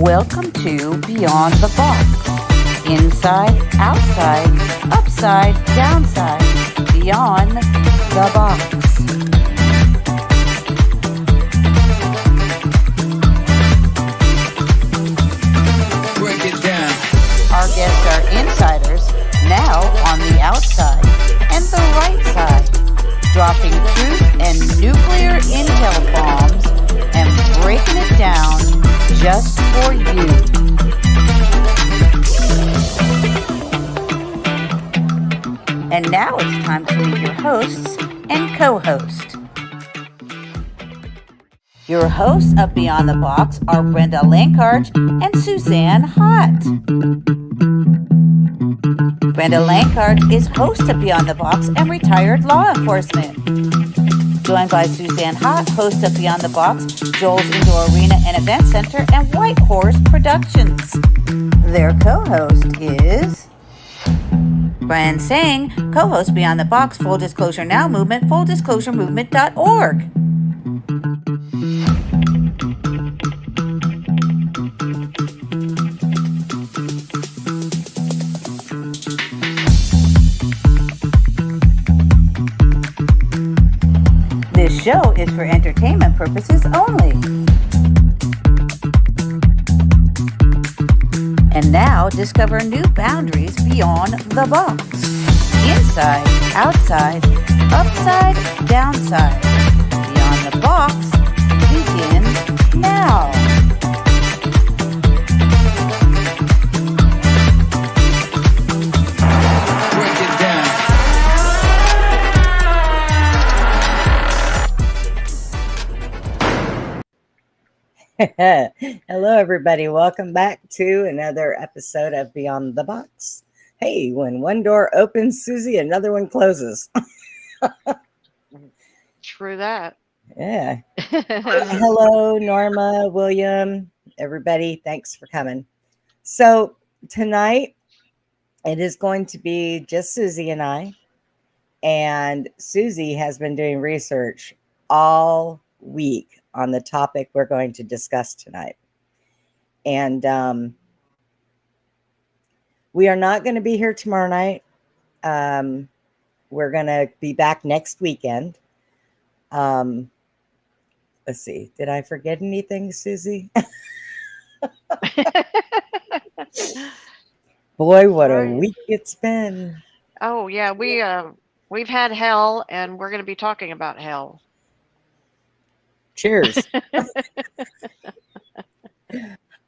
Welcome to Beyond the Box. Inside, outside, upside, downside, beyond the box. Break it down. Our guests are insiders, now on the outside and the right side, dropping truth and nuclear intel bombs and breaking it down just for you. And now it's time to meet your hosts and co-host. Your hosts of Beyond the Box are Brenda Lankart and Suzanne Hott. Brenda Lankart is host of Beyond the Box and retired law enforcement. Joined by Suzanne Hott, host of Beyond the Box, Joel's Indoor Arena and Event Center, and White Horse Productions. Their co-host is Brian Sang, co-host Beyond the Box, Full Disclosure Now Movement, fulldisclosuremovement.org. This show is for entertainment purposes only. And now discover new boundaries beyond the box. Inside, outside, upside, downside. Beyond the box begins now. Break it down. Hello, everybody. Welcome back to another episode of Beyond the Box. Hey, when one door opens, Susie, another one closes. True that. Yeah. Hello, Norma, William, everybody. Thanks for coming. So tonight, it is going to be just Susie and I. And Susie has been doing research all week on the topic we're going to discuss tonight. And we are not going to be here tomorrow night. We're going to be back next weekend. Let's see. Did I forget anything, Susie? Boy, what a week it's been. Oh yeah, we've had hell, and we're going to be talking about hell. Cheers.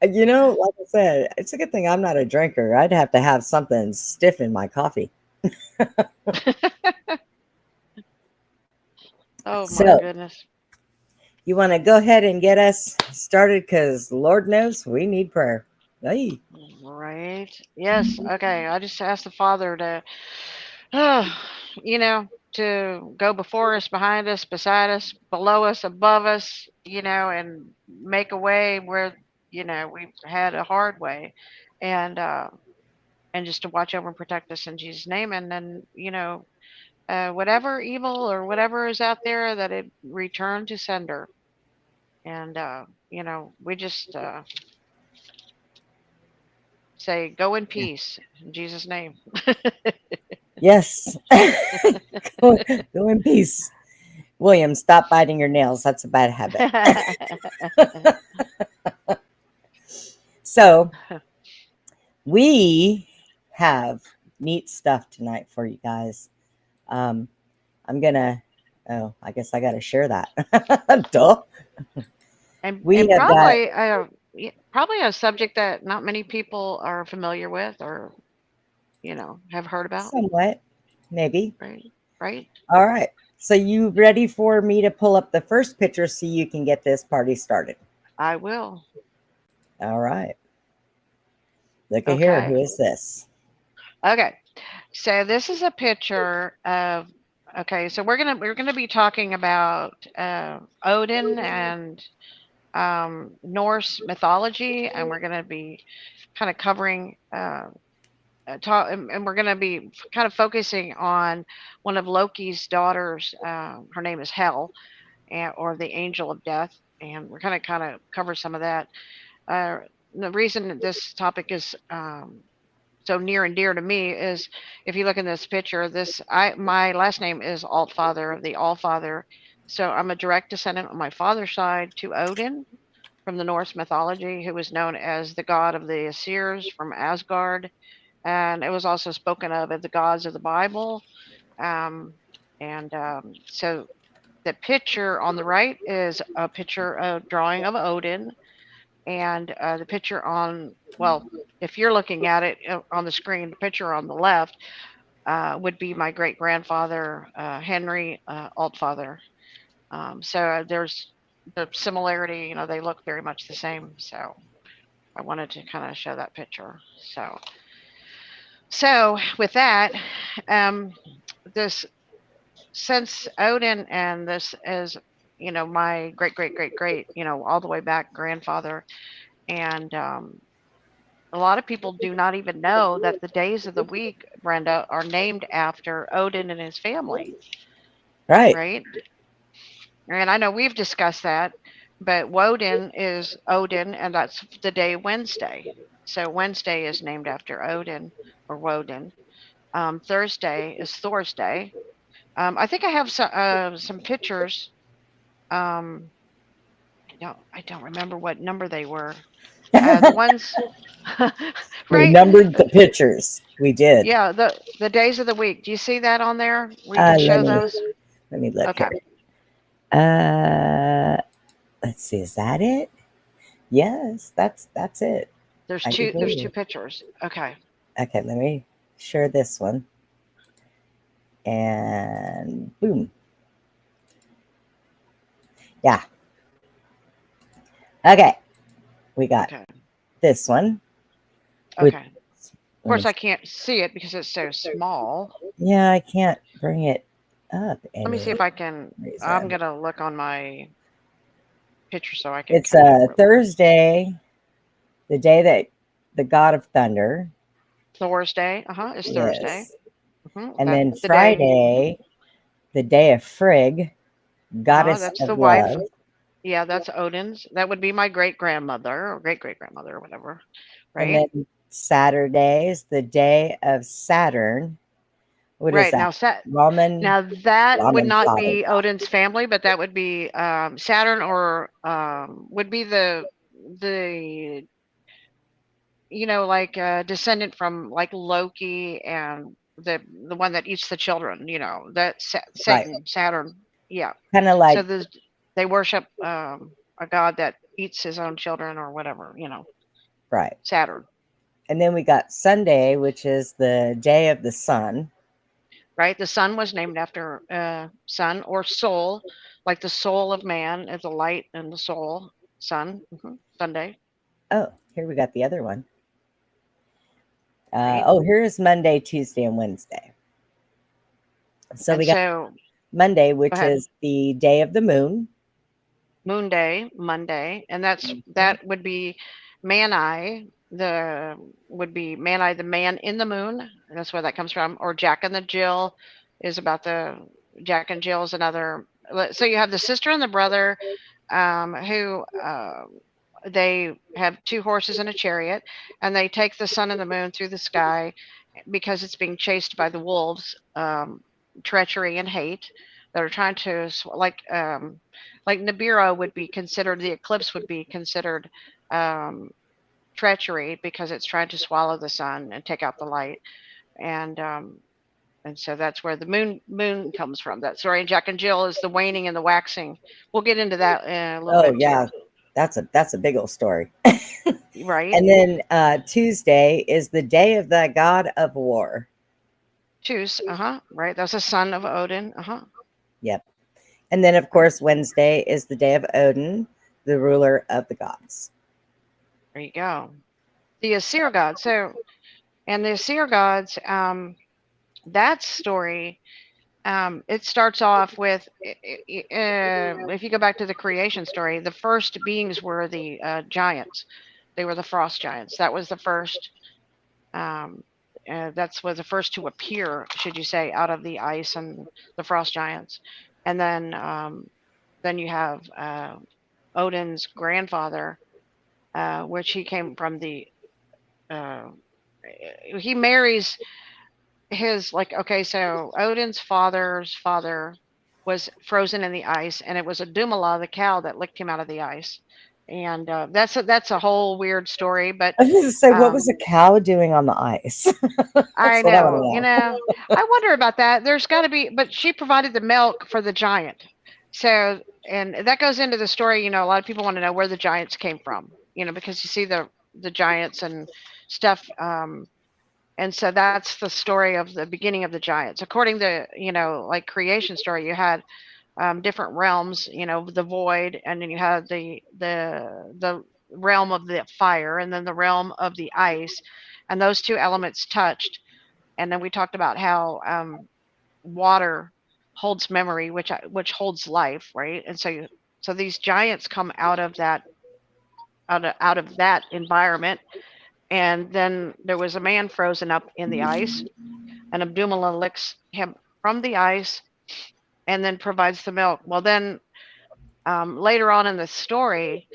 You know, like I said, it's a good thing I'm not a drinker. I'd have to have something stiff in my coffee. Oh my So- goodness. You want to go ahead and get us started because Lord knows we need prayer. Hey. Right. Yes. Okay. I just asked the Father to, to go before us, behind us, beside us, below us, above us, and make a way where, we've had a hard way, and just to watch over and protect us in Jesus' name. And then, whatever evil or whatever is out there, that it return to sender. And, we just say, go in peace in Jesus' name. Yes. Go in peace. William, stop biting your nails. That's a bad habit. So we have neat stuff tonight for you guys. I'm gonna. Oh, I guess I got to share that. Duh. And, We and have probably a subject that not many people are familiar with or, have heard about. Somewhat, maybe. Right. All right. So you ready for me to pull up the first picture so you can get this party started? I will. All right. Look at here. Okay. Who is this? Okay. So this is a picture of. Okay. So we're gonna be talking about Odin and Norse mythology, and we're gonna be kind of covering. And we're going to be kind of focusing on one of Loki's daughters. Her name is Hel, or the Angel of Death, and we're kind of cover some of that. the reason that this topic is so near and dear to me is if you look in this picture, my last name is Altfather, the Allfather. So I'm a direct descendant on my father's side to Odin from the Norse mythology, who was known as the god of the Assyrians from Asgard, and it was also spoken of as the gods of the Bible. Um, and so the picture on the right is a picture of drawing of Odin, and the picture on, well, if you're looking at it on the screen, the picture on the left would be my great grandfather, Henry Altfather. So there's the similarity, they look very much the same. So I wanted to kind of show that picture. So with that, um, this since Odin and this is, my great great great great, all the way back grandfather, and a lot of people do not even know that the days of the week, Brenda, are named after Odin and his family, Right. right? And I know we've discussed that, but Woden is Odin, and that's the day Wednesday. So Wednesday is named after Odin or Woden. Thursday is Thor's day. I think I have some pictures. Um, I don't remember what number they were. The ones, We right? numbered the pictures. We did. Yeah, the days of the week. Do you see that on there? We can Let show me those. look Okay. here. Uh, let's see. Is that it? Yes, that's it. There's I do two. There's believe two it. pictures. Okay. Okay, let me share this one. And boom. Yeah. Okay. We got Okay. this one. Which, Okay. Of let course, me, I can't see it because it's so small. yeah, I can't bring it up Let me see any if I can. I'm reason. gonna look on my picture so I can It's kind of a really. Thursday, the day that the God of Thunder. Thursday. It's Thursday. Yes. And That's then the day. Friday, the day of Frigg, goddess That's the of wife. love. Yeah, that's Odin's. That would be my great grandmother or great great grandmother or whatever, And right? then Saturday is the day of Saturn. What is Right that? now, Raman, now that would Raman's not father be god. Odin's family, but that would be Saturn, or would be the like descendant from like Loki and the one that eats the children. That Right. Satan, Saturn. Yeah. Kind of So like, they worship a god that eats his own children or whatever. right. Saturn. And then we got Sunday, which is the day of the sun. Right? The sun was named after sun or soul, like the soul of man is the light and the soul. Sun. Sunday. Oh, here we got the other one. Right. Oh, here's Monday, Tuesday, and Wednesday. So And we got so, Monday, go which ahead. is the day of the moon. Moon Day, Monday, and Mhm. that would be Manai. The would be Manai, the man in the moon. And that's where that comes from. Or Jack and the Jill is about the Jack and Jill is another. So you have the sister and the brother, who they have two horses and a chariot, and they take the sun and the moon through the sky because it's being chased by the wolves, treachery and hate that are trying to like Nibiru would be considered, the eclipse would be considered um, treachery because it's trying to swallow the sun and take out the light, and so that's where the moon comes from. That story in Jack and Jill is the waning and the waxing. We'll get into that in a little Oh bit yeah, too, that's a big old story. right? And then Tuesday is the day of the god of war. Choose, right. That's a son of Odin, Yep. And then of right. course Wednesday is the day of Odin, the ruler of the gods. There you go. The Asir gods. So, and the Asir gods, that story, it starts off with, if you go back to the creation story, the first beings were the giants. They were the frost giants. That was the first. Um, that's was the first to appear, should you say, out of the ice and the frost giants, and then you have Odin's grandfather, which he came from the. Uh, he marries his like okay, so Odin's father's father was frozen in the ice, and it was a Dumala, the cow, that licked him out of the ice, and that's a whole weird story, but I was going to say, what was um, a cow doing on the ice? That's I what I want know, to know. I wonder about that. There's got to be, but she provided the milk for the giant, so and that goes into the story. A lot of people want to know where the giants came from, because you see the giants and stuff. And so that's the story of the beginning of the giants. According to, like creation story, you had different realms, the void, and then you had the realm of the fire, and then the realm of the ice, and those two elements touched. And then we talked about how water holds memory, which holds life, right? And so these giants come out of that environment. And then there was a man frozen up in the ice, and Abdumala licks him from the ice and then provides the milk. Well, then later on in the story,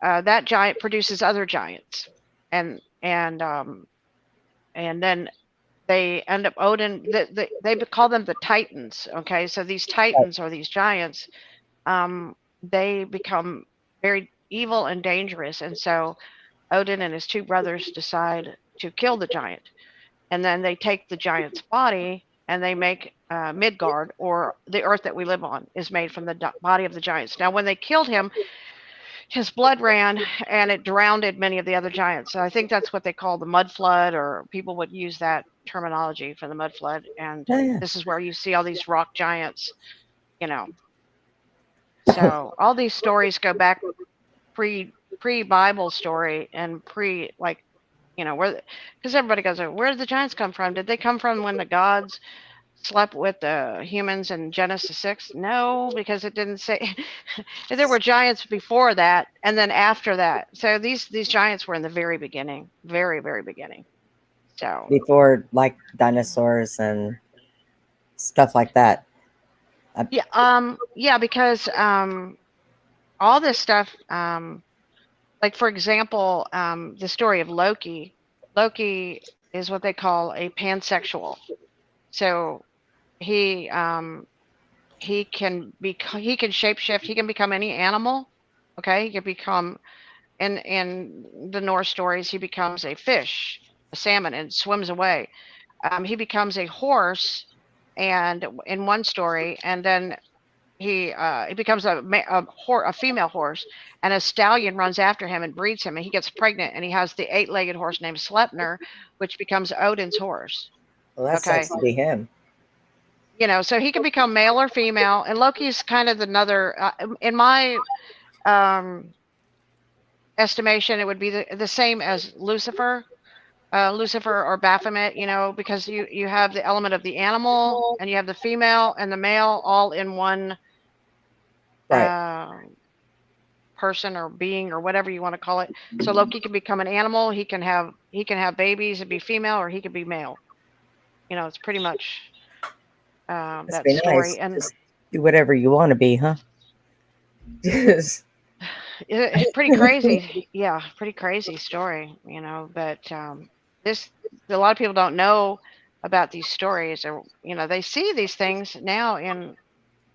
that giant produces other giants, and and um, and then they end up Odin. They call them the Titans. Okay, so these Right. Titans or these giants, they become very evil and dangerous, and so Odin and his two brothers decide to kill the giant, and then they take the giant's body and they make Midgard, or the earth that we live on, is made from the body of the giants. Now, when they killed him, his blood ran and it drowned many of the other giants. So I think that's what they call the mud flood, or people would use that terminology for the mud flood. And Yeah, yeah. this is where you see all these rock giants, you know. So all these stories go back pre Bible story and pre like where, because everybody goes, where did the giants come from? Did they come from when the gods slept with the humans in Genesis 6? No, because it didn't say. There were giants before that and then after that. So these giants were in the very beginning, very very beginning. So Before like dinosaurs and stuff like that. I, yeah, because all this stuff, like for example, the story of Loki. Loki is what they call a pansexual. So he he can shapeshift. He can become any animal. Okay, he can become in the Norse stories. He becomes a fish, a salmon, and swims away. He becomes a horse, and in one story, and then he becomes a female horse, and a stallion runs after him and breeds him, and he gets pregnant, and he has the eight-legged horse named Sleipnir, which becomes Odin's horse. well, that sucks Okay, to be him. so he can become male or female, and Loki's kind of another. In my um, estimation, it would be the same as Lucifer, Lucifer or Baphomet. Because you have the element of the animal, and you have the female and the male all in one Right. uh, person or being or whatever you want to call it. So Loki can become an animal. He can have babies and be female, or he could be male. It's pretty much Must that be story. nice. And Just do whatever you want to be, huh? Just pretty crazy. Yeah, pretty crazy story, but this a lot of people don't know about these stories, or they see these things now in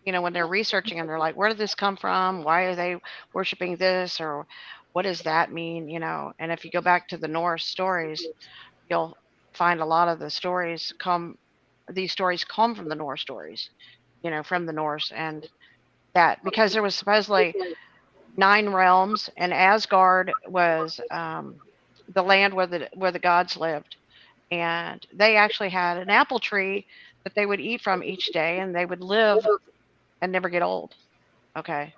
when they're researching, and they're like, where did this come from? Why are they worshiping this? Or what does that mean? And if you go back to the Norse stories, you'll find a lot of these stories come from the Norse stories, from the Norse. And that because there was supposedly 9 realms, and Asgard was the land where the gods lived, and they actually had an apple tree that they would eat from each day, and they would live and never get old. Okay,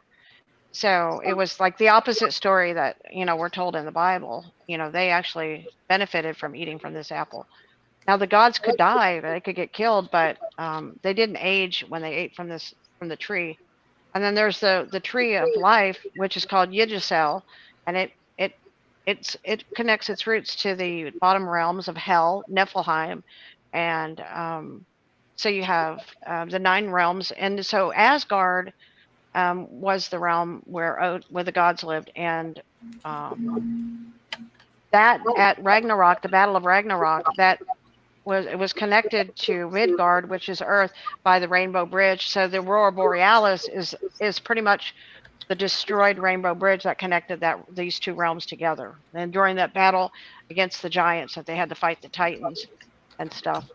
so it was like the opposite story that we're told in the Bible. They actually benefited from eating from this apple. Now the gods could die, they could get killed, but they didn't age when they ate from the tree. And then there's the tree of life, which is called Yggdrasil, and it connects its roots to the bottom realms of hell, Niflheim, and so you have the 9 realms, and so Asgard was the realm where the gods lived, and That at Ragnarok, the Battle of Ragnarok, it was connected to Midgard, which is Earth, by the Rainbow Bridge. So the Aurora Borealis is pretty much the destroyed Rainbow Bridge that connected these two realms together. And during that battle against the giants, that they had to fight the Titans and stuff.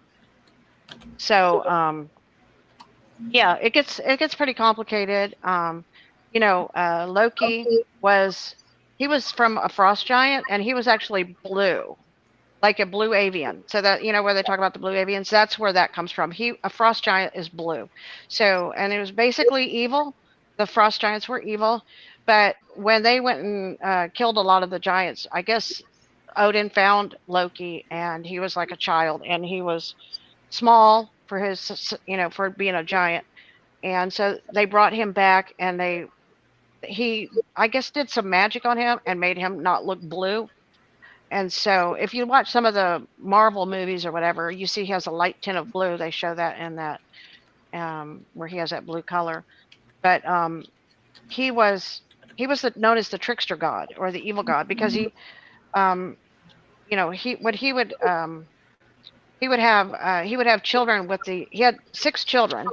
So yeah, it gets pretty complicated. Loki was from a frost giant, and he was actually blue, like a blue avian. So that where they talk about the blue avians, that's where that comes from. A frost giant is blue. So, and it was basically evil. The frost giants were evil, but when they went and killed a lot of the giants, I guess Odin found Loki, and he was like a child, and he was small for for being a giant. And so they brought him back, and he I guess did some magic on him and made him not look blue. And so if you watch some of the Marvel movies or whatever, you see he has a light tint of blue. They show that in that where he has that blue color. But he was known as the trickster god, or the evil god, because he he would have children with he had 6 children,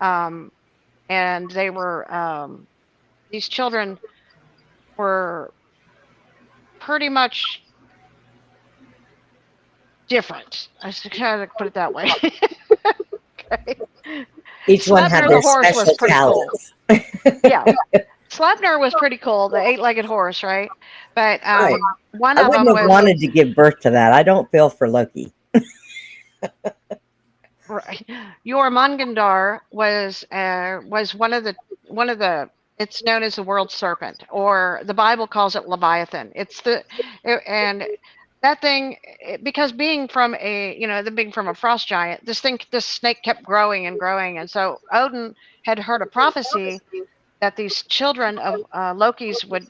and they were these children were pretty much different. I should kind of put it that way. Okay. Each one had Sleipnir their the horse was special pretty talents. cool. Yeah, Sleipnir was pretty cool, the 8-legged horse, right? But Right. one I of them wouldn't have was wanted to give birth to that. I don't feel for Loki. right. Jormungandr was one of the. It's known as the world serpent, or the Bible calls it Leviathan. And that thing, because being from a frost giant, this snake kept growing and growing, and so Odin had heard a prophecy that these children of Loki's would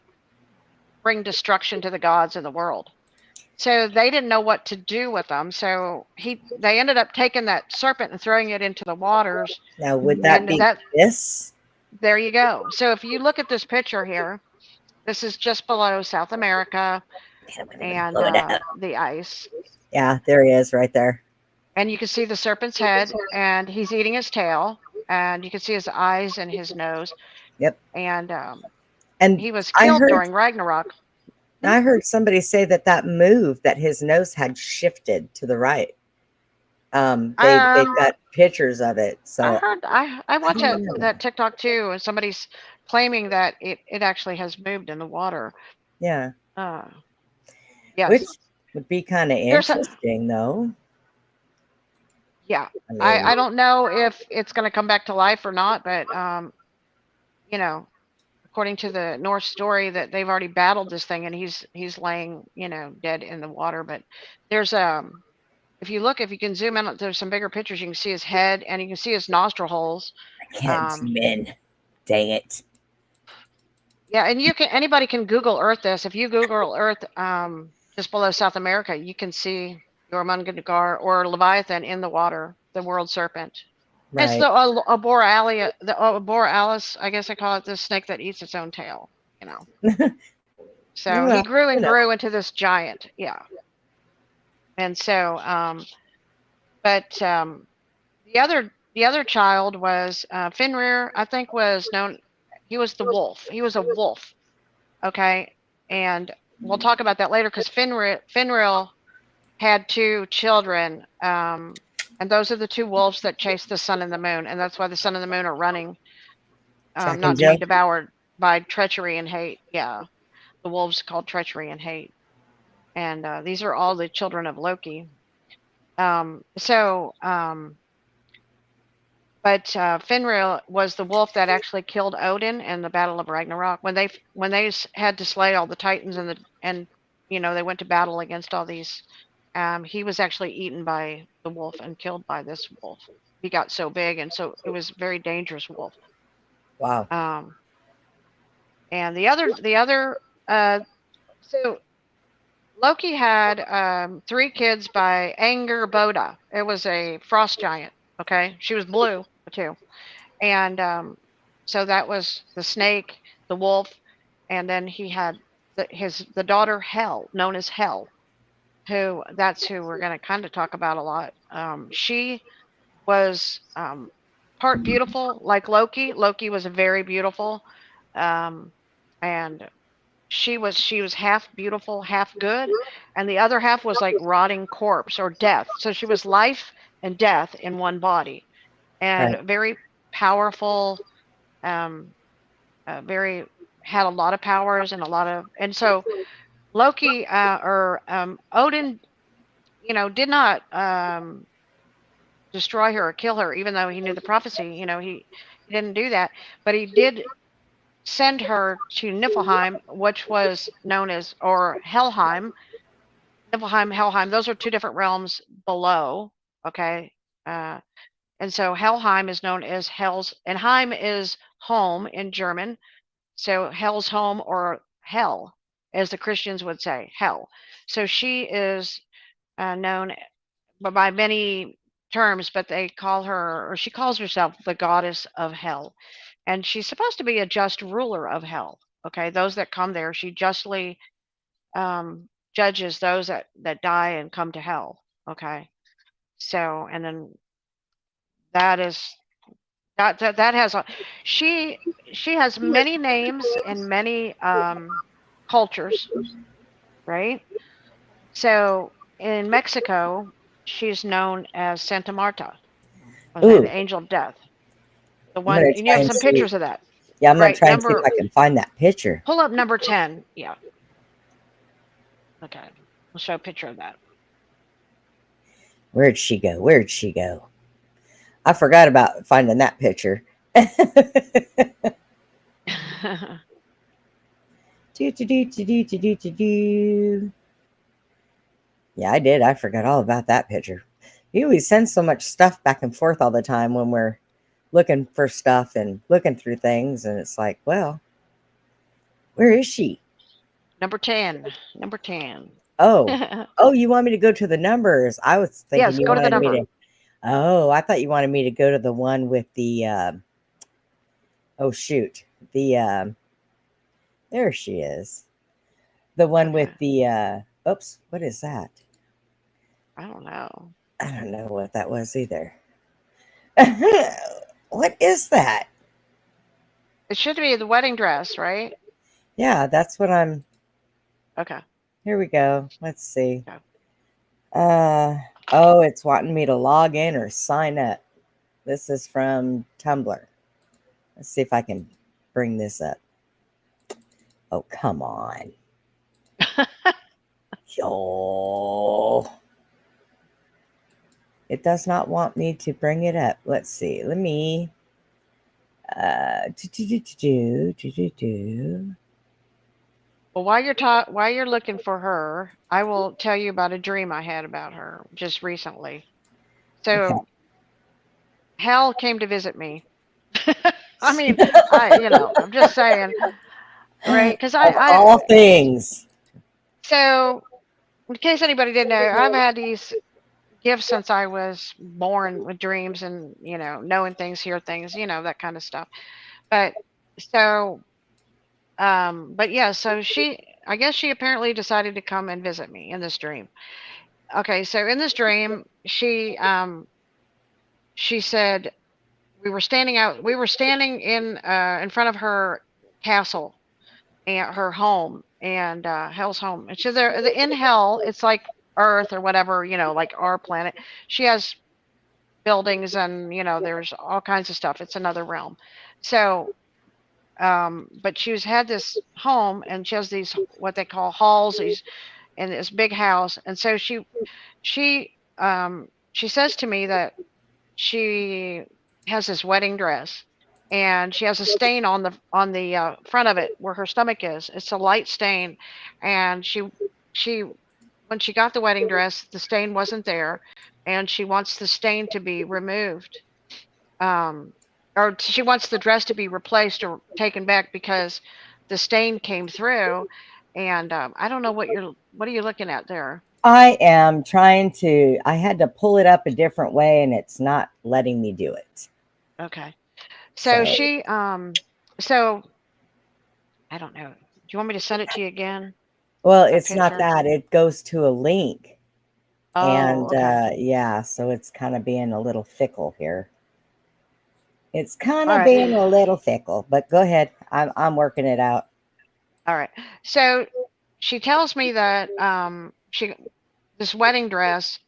bring destruction to the gods and the world. So they didn't know what to do with them. So they ended up taking that serpent and throwing it into the waters. Now, would that And be this? there you go. So if you look at this picture here, this is just below South America and the ice. Yeah, there he is right there. And you can see the serpent's head, and he's eating his tail, and you can see his eyes and his nose. Yep. And he was killed during Ragnarok. I heard somebody say that move, that his nose had shifted to the right. They've got pictures of it. So I heard I watched that TikTok too, and somebody's claiming that it actually has moved in the water. Yeah. Yes. Which would be kind of interesting, though. Yeah. I don't know if it's going to come back to life or not, but according to the Norse story, that they've already battled this thing, and he's laying dead in the water. But there's if you can zoom in, there's some bigger pictures. You can see his head, and you can see his nostril holes. I can't zoom in. Dang it. Yeah, and anybody can Google Earth this. If you Google Earth just below South America, you can see Jormungandr or Leviathan in the water, the world serpent. Right. It's the Borealis, I guess I call it, the snake that eats its own tail, So he grew and grew into this giant, yeah. And so, but the other child was Fenrir, I think was known. He was the wolf. He was a wolf, okay. And we'll talk about that later, because Fenrir had 2 children. And those are the 2 wolves that chase the sun and the moon. And that's why the sun and the moon are running, not to be devoured by treachery and hate. Yeah. The wolves called treachery and hate. And these are all the children of Loki. But Fenrir was the wolf that actually killed Odin in the Battle of Ragnarok. When they had to slay all the Titans and they went to battle against all these, he was actually eaten by the wolf and killed by this wolf. He got so big, and so it was a very dangerous wolf. Wow. And the other so Loki had 3 kids by Angerboda. It was a frost giant. Okay, she was blue too, and so that was the snake, the wolf, and then he had the daughter Hel, known as Hel, that's who we're going to kind of talk about a lot. She was part beautiful, like Loki. Loki was very beautiful, um, and she was half beautiful, half good, and the other half was like rotting corpse or death. So she was life and death in one body, Right. and very powerful. Um, very had a lot of powers and a lot of, and so Loki or Odin, did not destroy her or kill her, even though he knew the prophecy. He didn't do that, but he did send her to Niflheim, which was known as, or Helheim. Niflheim, Helheim, those are two different realms below. Okay. Uh, and so Helheim is known as Hell's, and Heim is home in German. So Hell's home, or hell, as the Christians would say, hell. So she is known by many terms, but they call her, or she calls herself, the goddess of hell. And she's supposed to be a just ruler of hell. Okay, those that come there, she justly judges those that die and come to hell. Okay, so, and then that is that has a, she she has many names and many cultures, right? So in Mexico, she's known as Santa Marta, okay, Ooh, the angel of death. The I'm one, gonna and you try have and some see. pictures of that, Yeah, I'm gonna right? try and see if I can find that picture. Pull up number 10. Yeah, okay. We'll show a picture of that. Where'd she go? Where'd she go? I forgot about finding that picture. do, do, do, do, do, do, do, do. Yeah, I did. I forgot all about that picture. You always send so much stuff back and forth all the time when we're looking for stuff and looking through things, and it's like, well, where is she? Number 10. Number 10. Oh, oh, you want me to go to the numbers? I was thinking Yes, you go to the wanted me number. to. Oh, I thought you wanted me to go to the one with the. Oh shoot, the. There she is. The one with Okay. the. Oops, what is that? I don't know. I don't know what that was either. What is that? It should be the wedding dress, right? Yeah, that's what I'm. Okay. Here we go. Let's see. Okay. Uh oh, it's wanting me to log in or sign up. This is from Tumblr. Let's see if I can bring this up. Oh, come on. Yo. It does not want me to bring it up. Let's see. Let me do. Well, while you're looking for her, I will tell you about a dream I had about her just recently. Okay. So Hal came to visit me. I mean, I'm just saying, right? Because Of all things. so in case anybody didn't know, I've had these gifts since I was born, with dreams and, knowing things, hear things, that kind of stuff. But so, but yeah, so I guess she apparently decided to come and visit me in this dream. Okay, so in this dream, she said we were standing in front of her castle and her home, and Hell's home. And so in Hell, it's like Earth or whatever, like our planet. She has buildings, and there's all kinds of stuff. It's another realm. So but she's had this home, and she has these, what they call halls, these, in this big house. And so she says to me that she has this wedding dress, and she has a stain on the front of it where her stomach is. It's a light stain, and she when she got the wedding dress, the stain wasn't there, and she wants the stain to be removed. Um, or she wants the dress to be replaced or taken back because the stain came through. And I don't know what are you looking at there? I am trying to, I had to pull it up a different way and it's not letting me do it. Okay. So So, she so I don't know. you want me to send it to you again? Well, That it's not picture? that. It goes to a link. Oh, And okay. yeah, so it's kind of being a little fickle here. It's kind All of right. being a little fickle, but go ahead. I'm working it out. All right. So she tells me that she this wedding dress,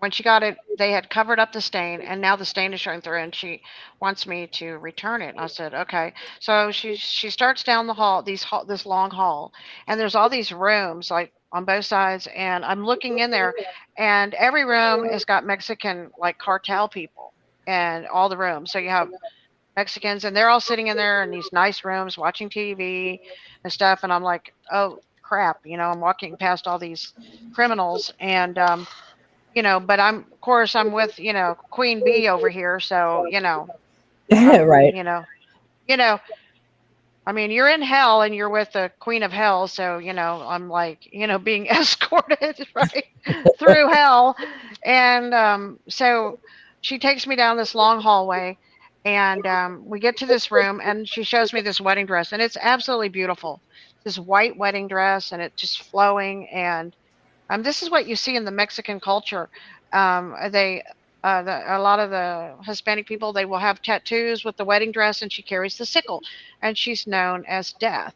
when she got it, they had covered up the stain, and now the stain is showing through, and she wants me to return it. And I said, okay. So she starts down the hall, this long hall, and there's all these rooms like on both sides, and I'm looking in there, and every room has got Mexican like cartel people, and all the rooms. So you have Mexicans, and they're all sitting in there in these nice rooms watching TV and stuff. And I'm like, oh crap, I'm walking past all these criminals, and but of course, I'm with, Queen Bee over here, so, I'm, Right. you know, I mean, you're in hell and you're with the Queen of Hell, so, I'm like, being escorted right through hell. And so she takes me down this long hallway, and we get to this room, and she shows me this wedding dress, and it's absolutely beautiful. This white wedding dress, and it's just flowing, and this is what you see in the Mexican culture. They a lot of the Hispanic people, they will have tattoos with the wedding dress, and she carries the sickle, and she's known as Death.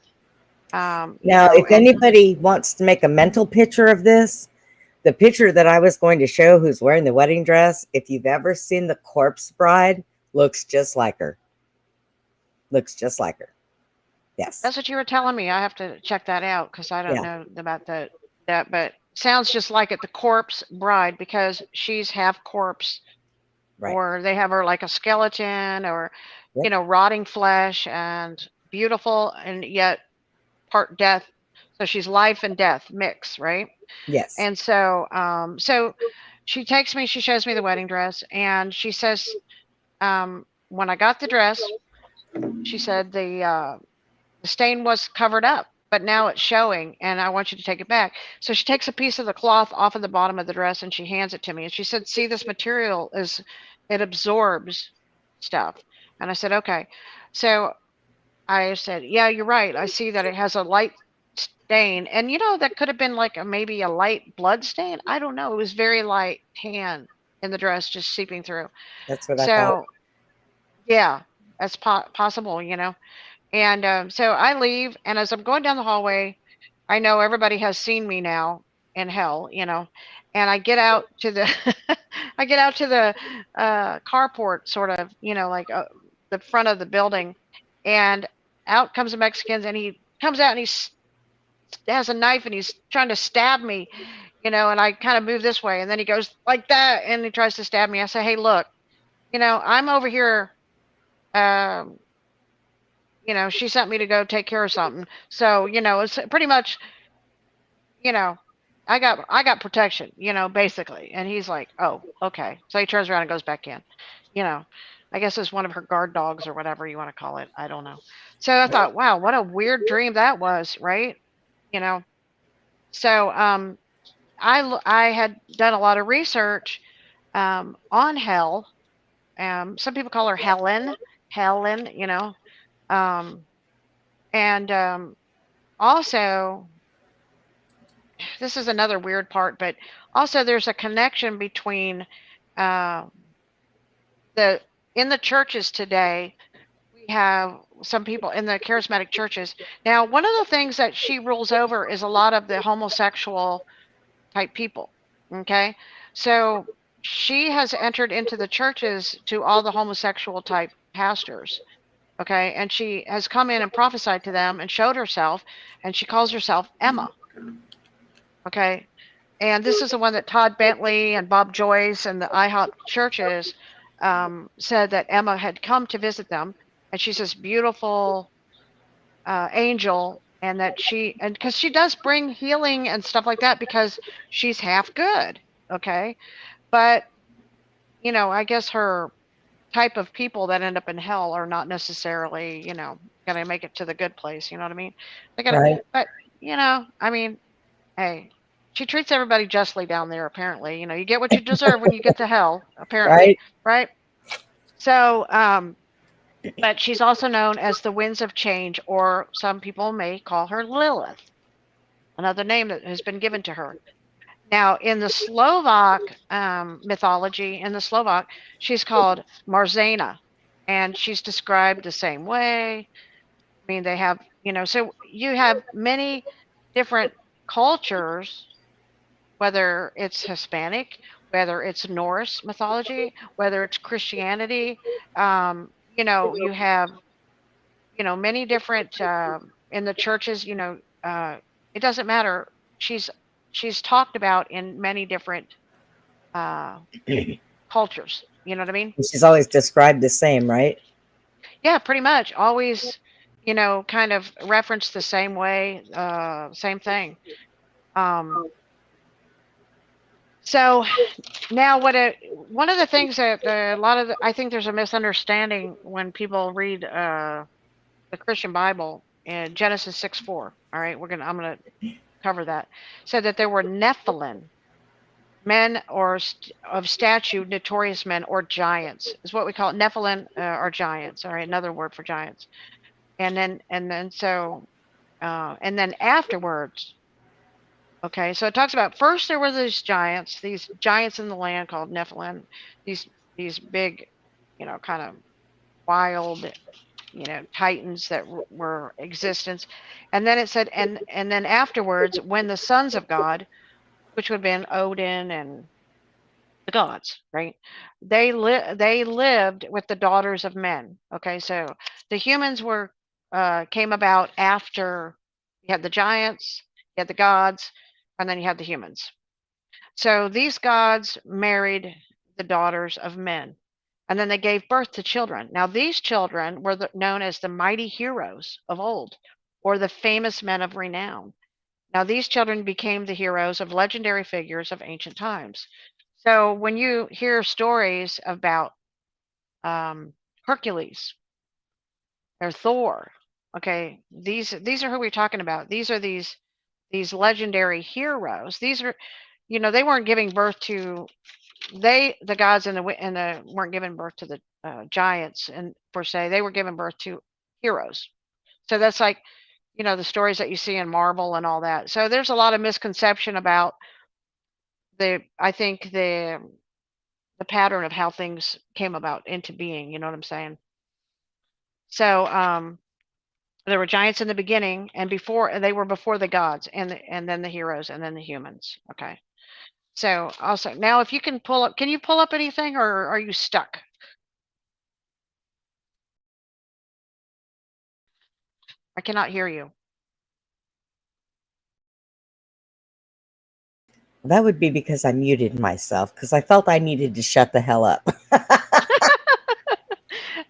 Now, if And anybody wants to make a mental picture of this, the picture that I was going to show who's wearing the wedding dress, if you've ever seen the corpse bride, looks just like her. Looks just like her. Yes. that's what you were telling me. I have to check that out because I don't Yeah. know about that, but sounds just like it, the Corpse Bride, because she's half corpse, Right. or they have her like a skeleton, or Yep. rotting flesh, and beautiful, and yet part death. So she's life and death mix, right? Yes. And so she takes me, she shows me the wedding dress, and she says, when I got the dress, she said the stain was covered up, but now it's showing, and I want you to take it back. So she takes a piece of the cloth off of the bottom of the dress, and she hands it to me, and she said, see, this material it absorbs stuff. And I said, okay. So I said, yeah, you're right. I see that it has a light stain. And that could have been like maybe a light blood stain. I don't know. It was very light tan in the dress just seeping through. That's what I thought. So, yeah, that's possible. And so I leave. And as I'm going down the hallway, I know everybody has seen me now in hell. And I get out to the, I get out to the carport, sort of, like the front of the building, and out comes the Mexicans, and he comes out, and has a knife, and he's trying to stab me, and I kind of move this way, and then he goes like that, and he tries to stab me. I say, hey, look, I'm over here. Um, she sent me to go take care of something. So, it's pretty much, you know, I got protection, basically. And he's like, oh, okay. So he turns around and goes back in. You know, I guess it's one of her guard dogs or whatever you want to call it. I don't know. So I thought, wow, what a weird dream that was, right? You know. So I had done a lot of research on Hell. Some people call her Helen. Um, and also, this is another weird part, but also there's a connection between uh, the in the churches today. We have some people in the charismatic churches. Now, one of the things that she rules over is a lot of the homosexual type people. Okay, so she has entered into the churches to all the homosexual type pastors. Okay, and she has come in and prophesied to them and showed herself, and she calls herself Emma. Okay, and this is the one that Todd Bentley and Bob Joyce and the IHOP churches said that Emma had come to visit them, and she's this beautiful angel, and that and because she does bring healing and stuff like that, because she's half good. Okay, but I guess her type of people that end up in hell are not necessarily going to make it to the good place. You know what I mean? They got to, Right. but I mean, hey, she treats everybody justly down there, apparently. You get what you deserve when you get to hell, apparently, Right. right? So, But she's also known as the Winds of Change, or some people may call her Lilith, another name that has been given to her. Now, in the Slovak mythology, in the Slovak, she's called Marzena, and she's described the same way. I mean, they have, so you have many different cultures, whether it's Hispanic, whether it's Norse mythology, whether it's Christianity. You have, many different in the churches. It doesn't matter. She's she's talked about in many different uh, cultures. You know what I mean? She's always described the same, right? Yeah, pretty much. Always, kind of referenced the same way, same thing. Um, so now, one of the things that a lot of I think there's a misunderstanding when people read the Christian Bible in Genesis 6:4. All right, I'm gonna cover that. Said that there were Nephilim, men or of stature, notorious men or giants is what we call it. Nephilim are giants. All right, another word for giants. And then afterwards, okay, so it talks about first there were these giants in the land called Nephilim, these big, kind of wild, titans that were existence. And then it said, and then afterwards, when the sons of God, which would have been Odin and the gods, right? They lived with the daughters of men. Okay, so the humans came about after you had the giants, you had the gods, and then you had the humans. So these gods married the daughters of men, and then they gave birth to children. Now these children were known as the mighty heroes of old, or the famous men of renown. Now these children became the heroes of legendary figures of ancient times. So when you hear stories about Hercules or Thor, okay, these are who we're talking about. These are these legendary heroes. These are, they weren't giving birth to the gods and the weren't giving birth to the giants and per se. They were giving birth to heroes. So that's like, the stories that you see in Marvel and all that. So there's a lot of misconception about I think the pattern of how things came about into being. You know what I'm saying? So there were giants in the beginning, and they were before the gods, and then the heroes, and then the humans. Okay. So also now, if you can you pull up anything, or are you stuck? I cannot hear you. That would be because I muted myself because I felt I needed to shut the hell up.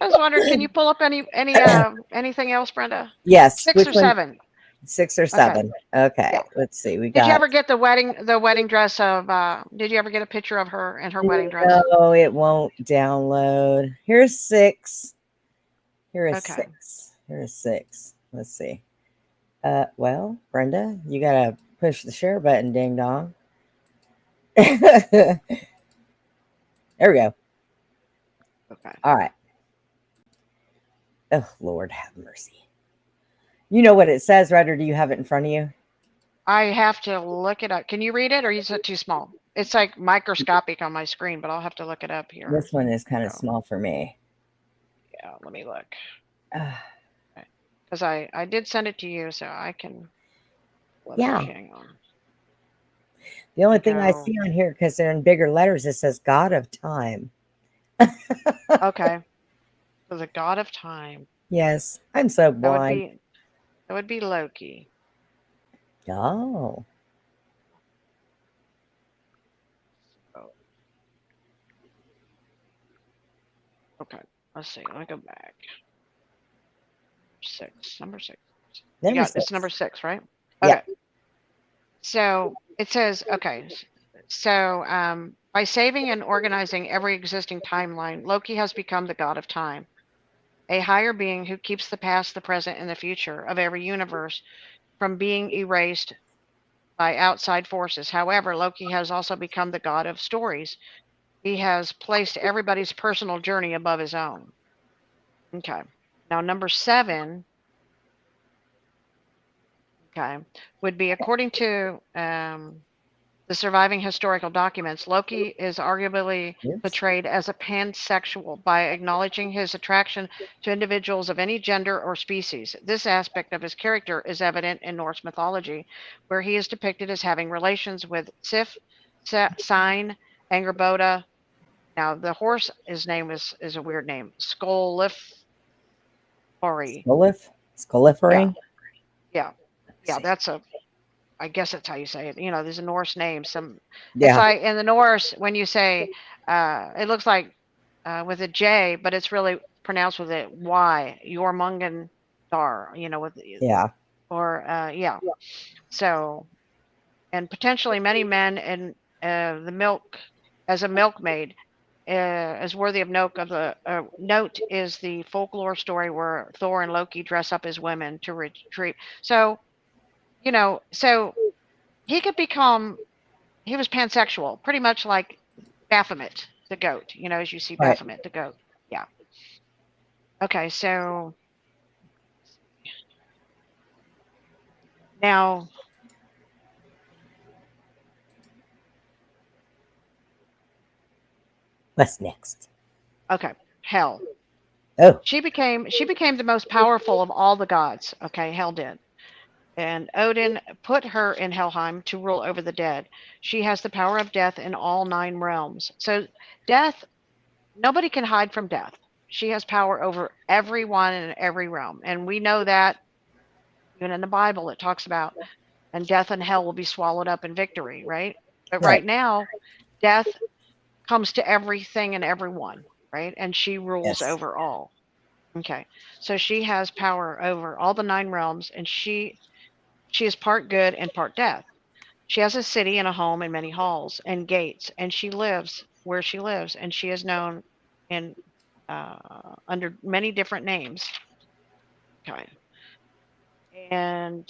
I was wondering, can you pull up anything else, Brenda? Yes, Six which or one? seven? 6 or Okay. 7. Okay, Yeah. let's see. We Did you got. ever get the wedding dress of? Did you ever get a picture of her in her wedding dress? No, it won't download. Here's 6. Here is Okay. 6. Here is 6. Let's see. Well, Brenda, you gotta push the share button, ding dong. There we go. Okay. All right. Oh, Lord have mercy. You know what it says, right? Or do you have it in front of you? I have to look it up. Can you read it, or is it too small? It's like microscopic on my screen, but I'll have to look it up here. This one is kind of So, small for me. yeah, let me look. Uh, Because I did send it to you, so I can. yeah. Hang on. The only thing I see on here, because they're in bigger letters, it says God of Time. Okay. So the god of time. Yes, I'm so blind. That would be Loki. Oh. Oh. Okay. Let's see. Let me go back. Number six. Number It's 6. number 6, right? Yeah. Okay. So it says, okay. So by saving and organizing every existing timeline, Loki has become the god of time, a higher being who keeps the past, the present, and the future of every universe from being erased by outside forces. However, Loki has also become the god of stories. He has placed everybody's personal journey above his own. Okay. Now, number 7, okay, would be according to the surviving historical documents, Loki is arguably Oops. portrayed as a pansexual by acknowledging his attraction to individuals of any gender or species. This aspect of his character is evident in Norse mythology, where he is depicted as having relations with Sif, Sign, Angerboda. Now, the horse, his name is a weird name, Skolifori. Scolif? Yeah, Scoliferi? yeah, Let's yeah. see. That's a I guess that's how you say it. There's a Norse name. It's Yeah. like in the Norse when you say, it looks like with a J, but it's really pronounced with a Y. Jormungandr. Yeah. Yeah. So, and potentially many men in the milk as a milkmaid. As worthy of note is the folklore story where Thor and Loki dress up as women to retrieve. So so he could become he was pansexual, pretty much like Baphomet, the goat, as you see Right. Baphomet, the goat. Yeah. Okay, so now, What's next? okay, Hel. Oh, She became the most powerful of all the gods. Okay, Hel did. And Odin put her in Helheim to rule over the dead. She has the power of death in all 9 realms. So death, nobody can hide from death. She has power over everyone in every realm. And we know that even in the Bible it talks about and death and hell will be swallowed up in victory, right? But right right. now, death comes to everything and everyone, right? And she rules Yes. over all. Okay. So she has power over all the 9 realms, and she is part good and part death. She has a city and a home and many halls and gates, and she lives where she lives, and she is known in under many different names. Okay. And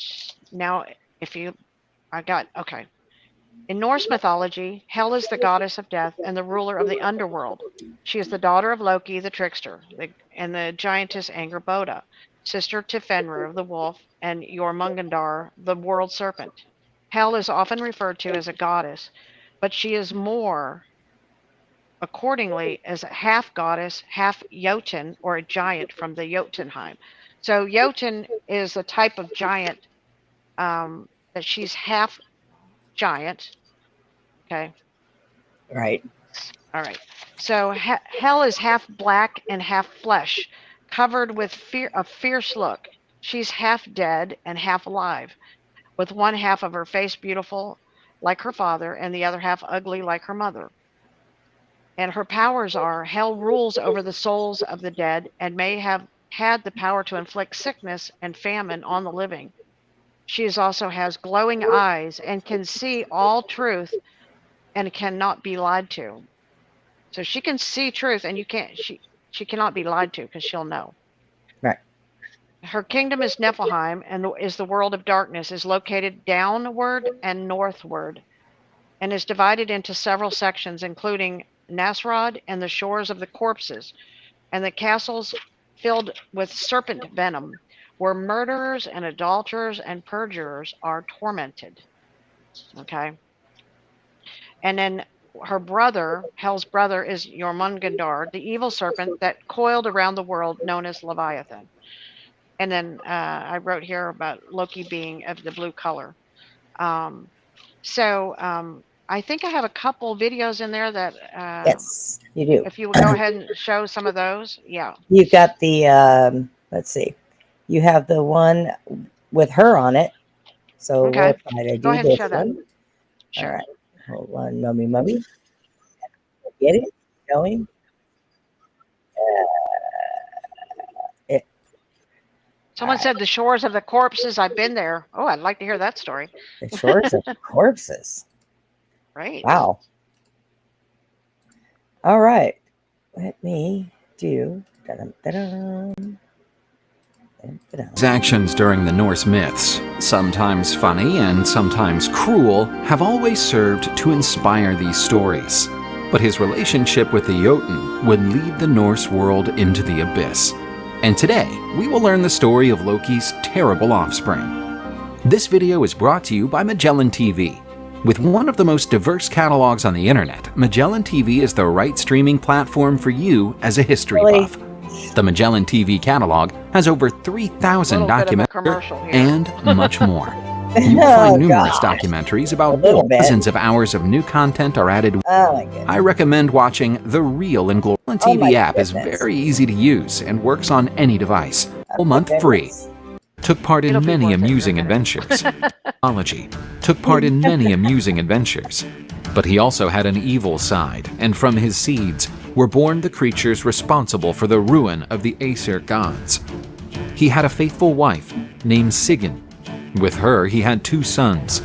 now, if you, I got okay. In Norse mythology, Hel is the goddess of death and the ruler of the underworld. She is the daughter of Loki, the trickster, and the giantess Angerboda, sister to Fenrir, the wolf, and Jormungandr, the world serpent. Hel is often referred to as a goddess, but she is more, accordingly, as a half goddess, half Jotun, or a giant from the Jotunheim. So Jotun is a type of giant that she's half giant. Okay. Right. All right. So Hel is half black and half flesh, covered with a fierce look. She's half dead and half alive, with one half of her face beautiful like her father and the other half ugly like her mother. And her powers are Hel rules over the souls of the dead and may have had the power to inflict sickness and famine on the living. She also has glowing eyes and can see all truth and cannot be lied to. So she can see truth, and you can't. She cannot be lied to because she'll know. Right. Her kingdom is Niflheim, and is the world of darkness. Is located downward and northward, and is divided into several sections, including Nasrod and the shores of the corpses, and the castles filled with serpent venom, where murderers and adulterers and perjurers are tormented. Okay, and then her brother, Hel's brother, is Jormungandr, the evil serpent that coiled around the world, known as Leviathan. And then I wrote here about Loki being of the blue color. Um, so I think I have a couple videos in there that, Yes, you do. if you would go ahead and show some of those. Yeah. You've got the, let's see, you have the one with her on it. So Okay. we'll try to Go do ahead and this show that. one. All Sure. right. Hold on, mummy. Get it? Going? It, Someone said the shores of the corpses. I've been there. Oh, I'd like to hear that story. the shores of corpses. Right. Wow. All right. Let me do. Dun, dun, dun, His actions during the Norse myths, sometimes funny and sometimes cruel, have always served to inspire these stories. But his relationship with the Jotun would lead the Norse world into the abyss. And today, we will learn the story of Loki's terrible offspring. This video is brought to you by Magellan TV. With one of the most diverse catalogs on the internet, Magellan TV is the right streaming platform for you as a history buff. The Magellan TV catalog has over 3,000 documentaries and much more. You will find numerous documentaries about dozens of hours of new content are added. I recommend watching The Real and Glorious. The TV app is very easy to use and works on any device. A month free. Took part in many amusing adventures. Took part in many amusing adventures. But he also had an evil side, and from his seeds were born the creatures responsible for the ruin of the Aesir gods. He had a faithful wife named Sigyn. With her, he had 2 sons,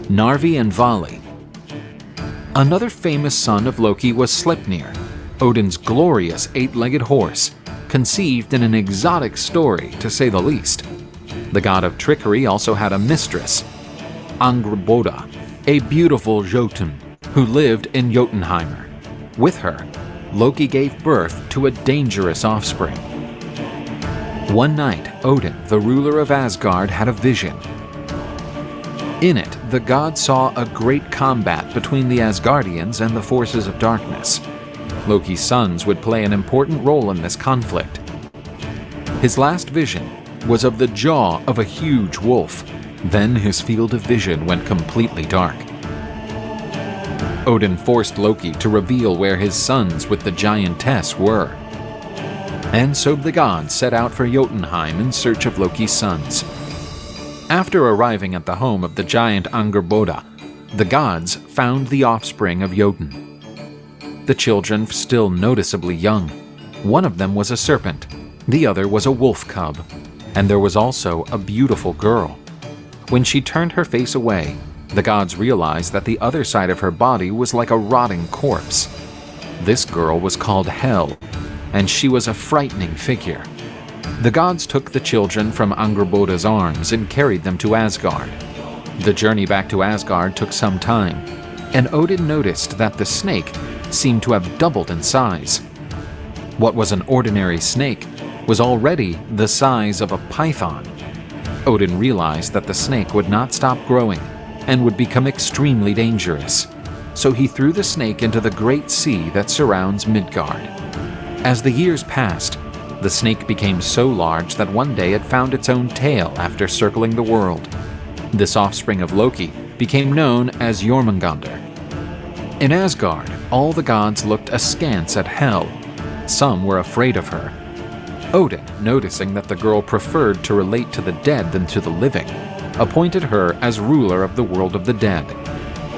Narvi and Vali. Another famous son of Loki was Sleipnir, Odin's glorious 8-legged horse, conceived in an exotic story, to say the least. The god of trickery also had a mistress, Angrboda, a beautiful Jotun, who lived in Jotunheimer. With her, Loki gave birth to a dangerous offspring. One night, Odin, the ruler of Asgard, had a vision. In it, the god saw a great combat between the Asgardians and the forces of darkness. Loki's sons would play an important role in this conflict. His last vision was of the jaw of a huge wolf. Then his field of vision went completely dark. Odin forced Loki to reveal where his sons with the giantess were. And so the gods set out for Jotunheim in search of Loki's sons. After arriving at the home of the giant Angrboda, the gods found the offspring of Jotun. The children still noticeably young. One of them was a serpent, the other was a wolf cub, and there was also a beautiful girl. When she turned her face away, the gods realized that the other side of her body was like a rotting corpse. This girl was called Hel, and she was a frightening figure. The gods took the children from Angrboda's arms and carried them to Asgard. The journey back to Asgard took some time, and Odin noticed that the snake seemed to have doubled in size. What was an ordinary snake was already the size of a python. Odin realized that the snake would not stop growing and would become extremely dangerous, so he threw the snake into the great sea that surrounds Midgard. As the years passed, the snake became so large that one day it found its own tail after circling the world. This offspring of Loki became known as Jormungandr. In Asgard, all the gods looked askance at Hel. Some were afraid of her. Odin, noticing that the girl preferred to relate to the dead than to the living, appointed her as ruler of the world of the dead.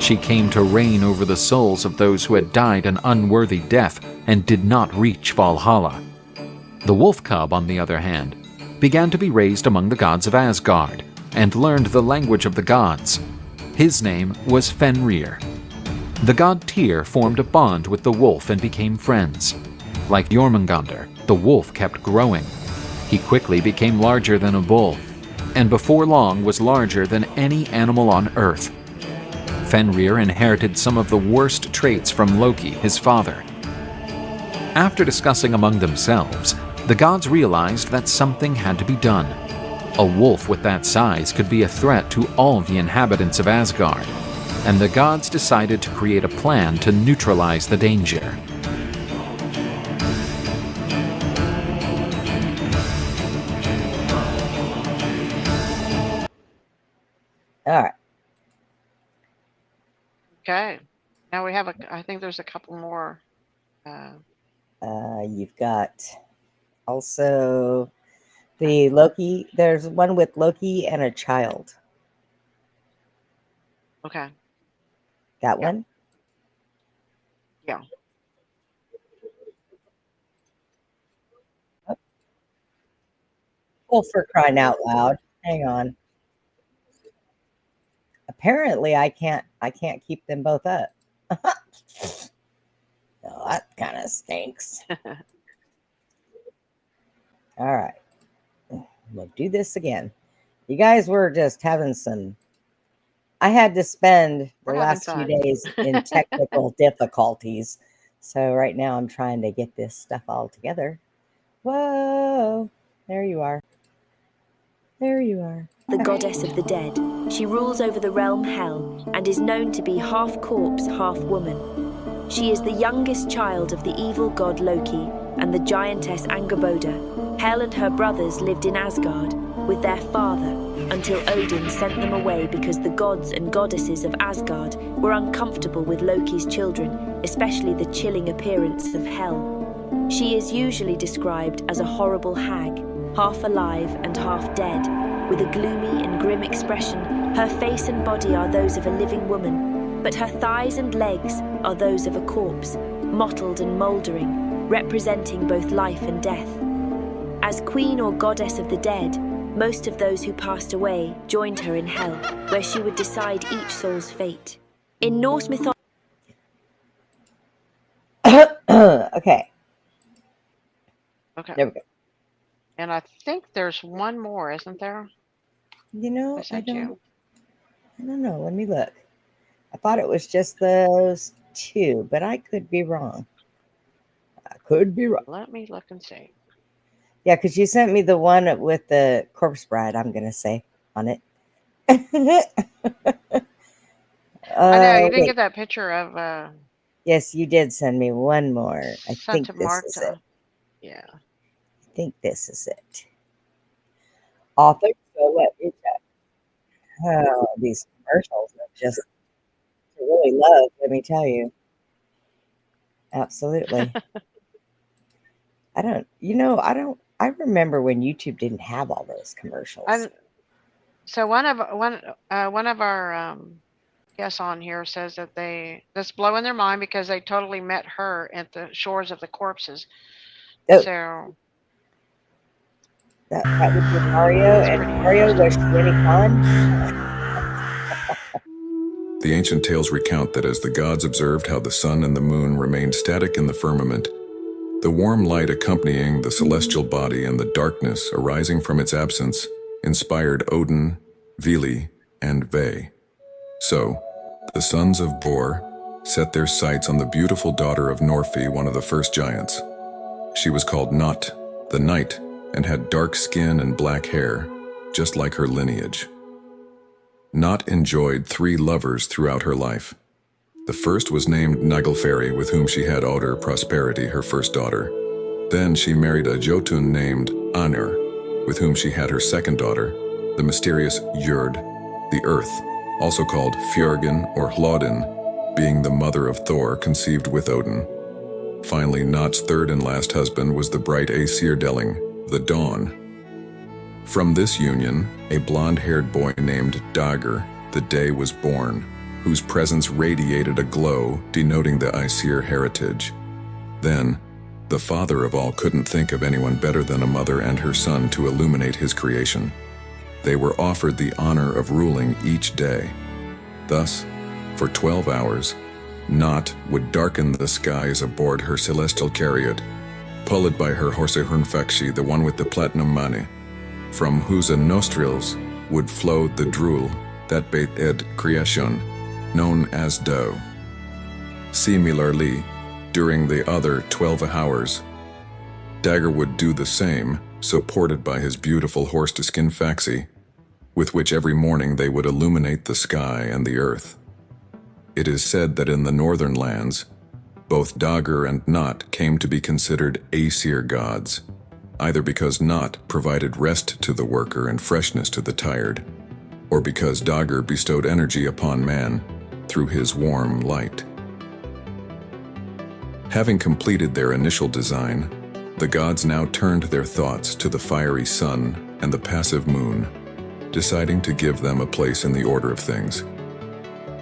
She came to reign over the souls of those who had died an unworthy death and did not reach Valhalla. The wolf cub, on the other hand, began to be raised among the gods of Asgard and learned the language of the gods. His name was Fenrir. The god Tyr formed a bond with the wolf and became friends. Like Jormungandr, the wolf kept growing. He quickly became larger than a bull, and before long was larger than any animal on Earth. Fenrir inherited some of the worst traits from Loki, his father. After discussing among themselves, the gods realized that something had to be done. A wolf with that size could be a threat to all the inhabitants of Asgard, and the gods decided to create a plan to neutralize the danger. All right. Okay. Now we have I think there's a couple more. You've got also the Loki. There's one with Loki and a child. Okay. That one? Yeah. Oh, for crying out loud. Hang on. Apparently I can't keep them both up. Oh, that kind of stinks. All right. We'll do this again. You guys were just having some. I had to spend the last few days in technical difficulties. So right now I'm trying to get this stuff all together. Whoa. There you are. There you are. The goddess of the dead. She rules over the realm Hell and is known to be half corpse, half woman. She is the youngest child of the evil god Loki and the giantess Angerboda. Hel and her brothers lived in Asgard with their father until Odin sent them away because the gods and goddesses of Asgard were uncomfortable with Loki's children, especially the chilling appearance of Hel. She is usually described as a horrible hag, half alive and half dead, with a gloomy and grim expression. Her face and body are those of a living woman, but her thighs and legs are those of a corpse, mottled and mouldering, representing both life and death. As queen or goddess of the dead, most of those who passed away joined her in Hell, where she would decide each soul's fate. In Norse mythology... Okay. Okay. There we go. And I think there's one more, isn't there? You know, I sent don't you. know. Let me look. I thought it was just those two, but I could be wrong. I could be wrong. Let me look and see. Yeah, because you sent me the one with the corpse bride, I'm going to say, on it. I know you didn't wait. get that picture of Yes, you did send me one more. I think Santa this is it. Marta. Yeah. I think this is it. Author, so what? Oh, these commercials are just to really love, let me tell you. Absolutely. I remember when YouTube didn't have all those commercials. So one of our guests on here says that that's blowing their mind because they totally met her at the shores of the corpses. Oh. So that would be Mario, and Mario was really fun. The ancient tales recount that as the gods observed how the sun and the moon remained static in the firmament, the warm light accompanying the celestial body and the darkness arising from its absence inspired Odin, Vili, and Ve. So, the sons of Bor set their sights on the beautiful daughter of Norfi, one of the first giants. She was called Not, the Night, and had dark skin and black hair, just like her lineage. Not enjoyed 3 lovers throughout her life. The first was named Naglfari, with whom she had Oder Prosperity, her first daughter. Then she married a Jotun named Anur, with whom she had her second daughter, the mysterious Jord, the Earth, also called Fjörgen or Hlodin, being the mother of Thor, conceived with Odin. Finally, Not's third and last husband was the bright Aesir Delling, the Dawn. From this union, a blonde-haired boy named Dagr, the Day, was born, whose presence radiated a glow denoting the Aesir heritage. Then, the father of all couldn't think of anyone better than a mother and her son to illuminate his creation. They were offered the honor of ruling each day. Thus, for 12 hours, Not would darken the skies aboard her celestial chariot, pulled by her Horsehornfakshi, the one with the platinum money, from whose nostrils would flow the drool that bathed creation, known as dough. Similarly, during the other 12 hours, Dagr would do the same, supported by his beautiful horse-to-skin faxi, with which every morning they would illuminate the sky and the earth. It is said that in the northern lands, both Dagr and Not came to be considered Aesir gods, either because Not provided rest to the worker and freshness to the tired, or because Dagr bestowed energy upon man through his warm light. Having completed their initial design, the gods now turned their thoughts to the fiery sun and the passive moon, deciding to give them a place in the order of things.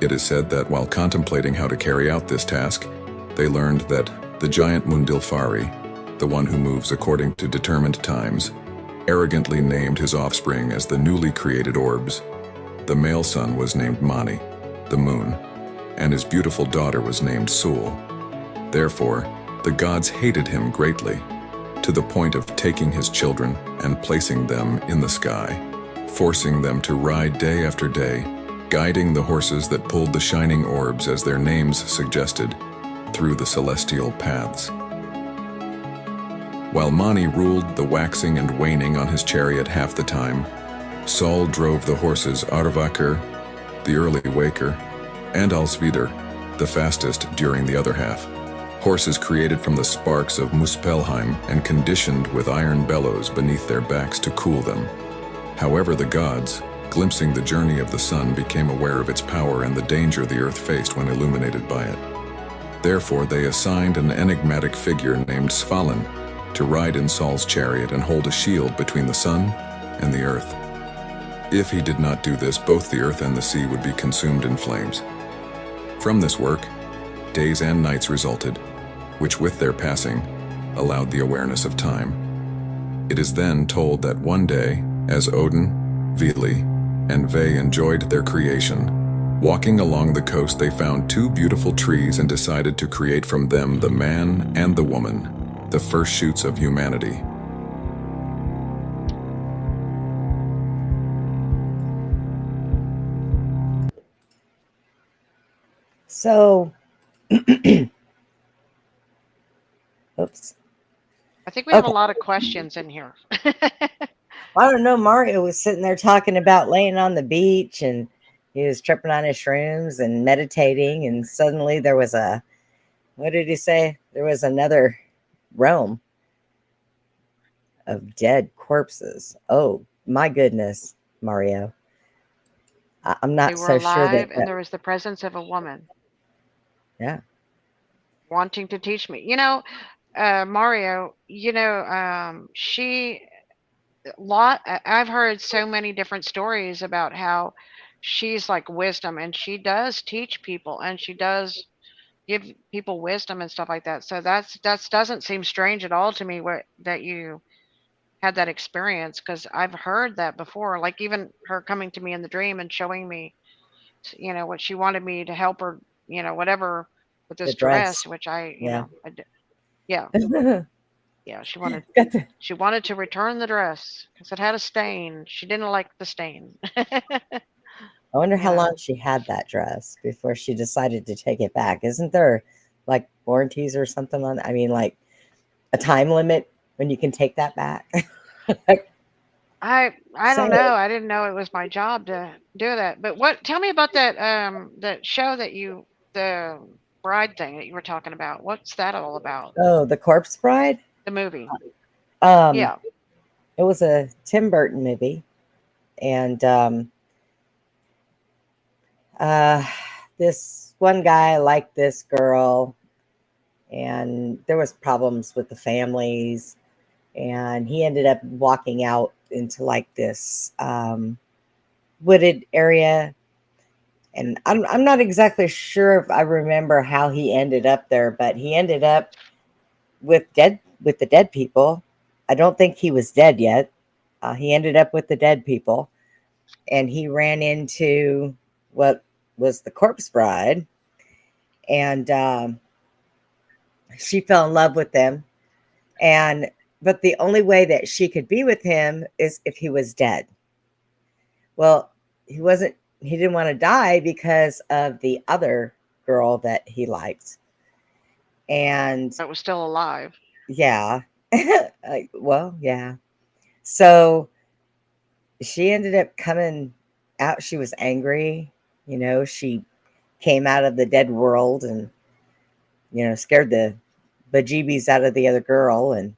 It is said that while contemplating how to carry out this task, they learned that the giant Mundilfari, the one who moves according to determined times, arrogantly named his offspring as the newly created orbs. The male son was named Mani, the moon, and his beautiful daughter was named Sul. Therefore, the gods hated him greatly, to the point of taking his children and placing them in the sky, forcing them to ride day after day, guiding the horses that pulled the shining orbs, as their names suggested, through the celestial paths. While Mani ruled the waxing and waning on his chariot half the time, Saul drove the horses Arvakir, the early waker, and Alsvidr, the fastest during the other half. Horses created from the sparks of Muspelheim and conditioned with iron bellows beneath their backs to cool them. However, the gods, glimpsing the journey of the sun, became aware of its power and the danger the earth faced when illuminated by it. Therefore, they assigned an enigmatic figure named Svalin to ride in Saul's chariot and hold a shield between the sun and the earth. If he did not do this, both the earth and the sea would be consumed in flames. From this work, days and nights resulted, which with their passing, allowed the awareness of time. It is then told that one day, as Odin, Vili, and Ve enjoyed their creation, walking along the coast they found two beautiful trees and decided to create from them the man and the woman, the first shoots of humanity. So, oops. I think we have a Okay. lot of questions in here. I don't know. Mario was sitting there talking about laying on the beach and he was tripping on his shrooms and meditating. And suddenly there was what did he say? There was another realm of dead corpses. Oh, my goodness, Mario. I'm They not were so sure alive, that and there was the presence of a woman yeah. wanting to teach me. Mario, I've heard so many different stories about how she's like wisdom, and she does teach people, and she does give people wisdom and stuff like that. So that's doesn't seem strange at all to me that you had that experience, because I've heard that before. Like even her coming to me in the dream and showing me, what she wanted me to help her, whatever with The this dress. dress, which Yeah. yeah, Got yeah, the she wanted to return the dress because it had a stain. She didn't like the stain. I wonder you how know. long she had that dress before she decided to take it back. Isn't there like warranties or something on? I mean, like a time limit when you can take that back? Like, I say don't know. I didn't know it was my job to do that. But tell me about that show the bride thing that you were talking about. What's that all about? oh, the Corpse Bride. The movie. Um, Yeah. it was a Tim Burton movie, and uh, this one guy liked this girl, and there was problems with the families, and he ended up walking out into like this wooded area. And I'm not exactly sure if I remember how he ended up there, but he ended up with the dead people. I don't think he was dead yet. He ended up with the dead people, and he ran into what was the corpse bride, and she fell in love with him. And but the only way that she could be with him is if he was dead. Well, he wasn't. He didn't want to die because of the other girl that he liked, and It was still alive. yeah, well, yeah. So she ended up coming out. She was angry. She came out of the dead world and, scared the bejeebies out of the other girl. And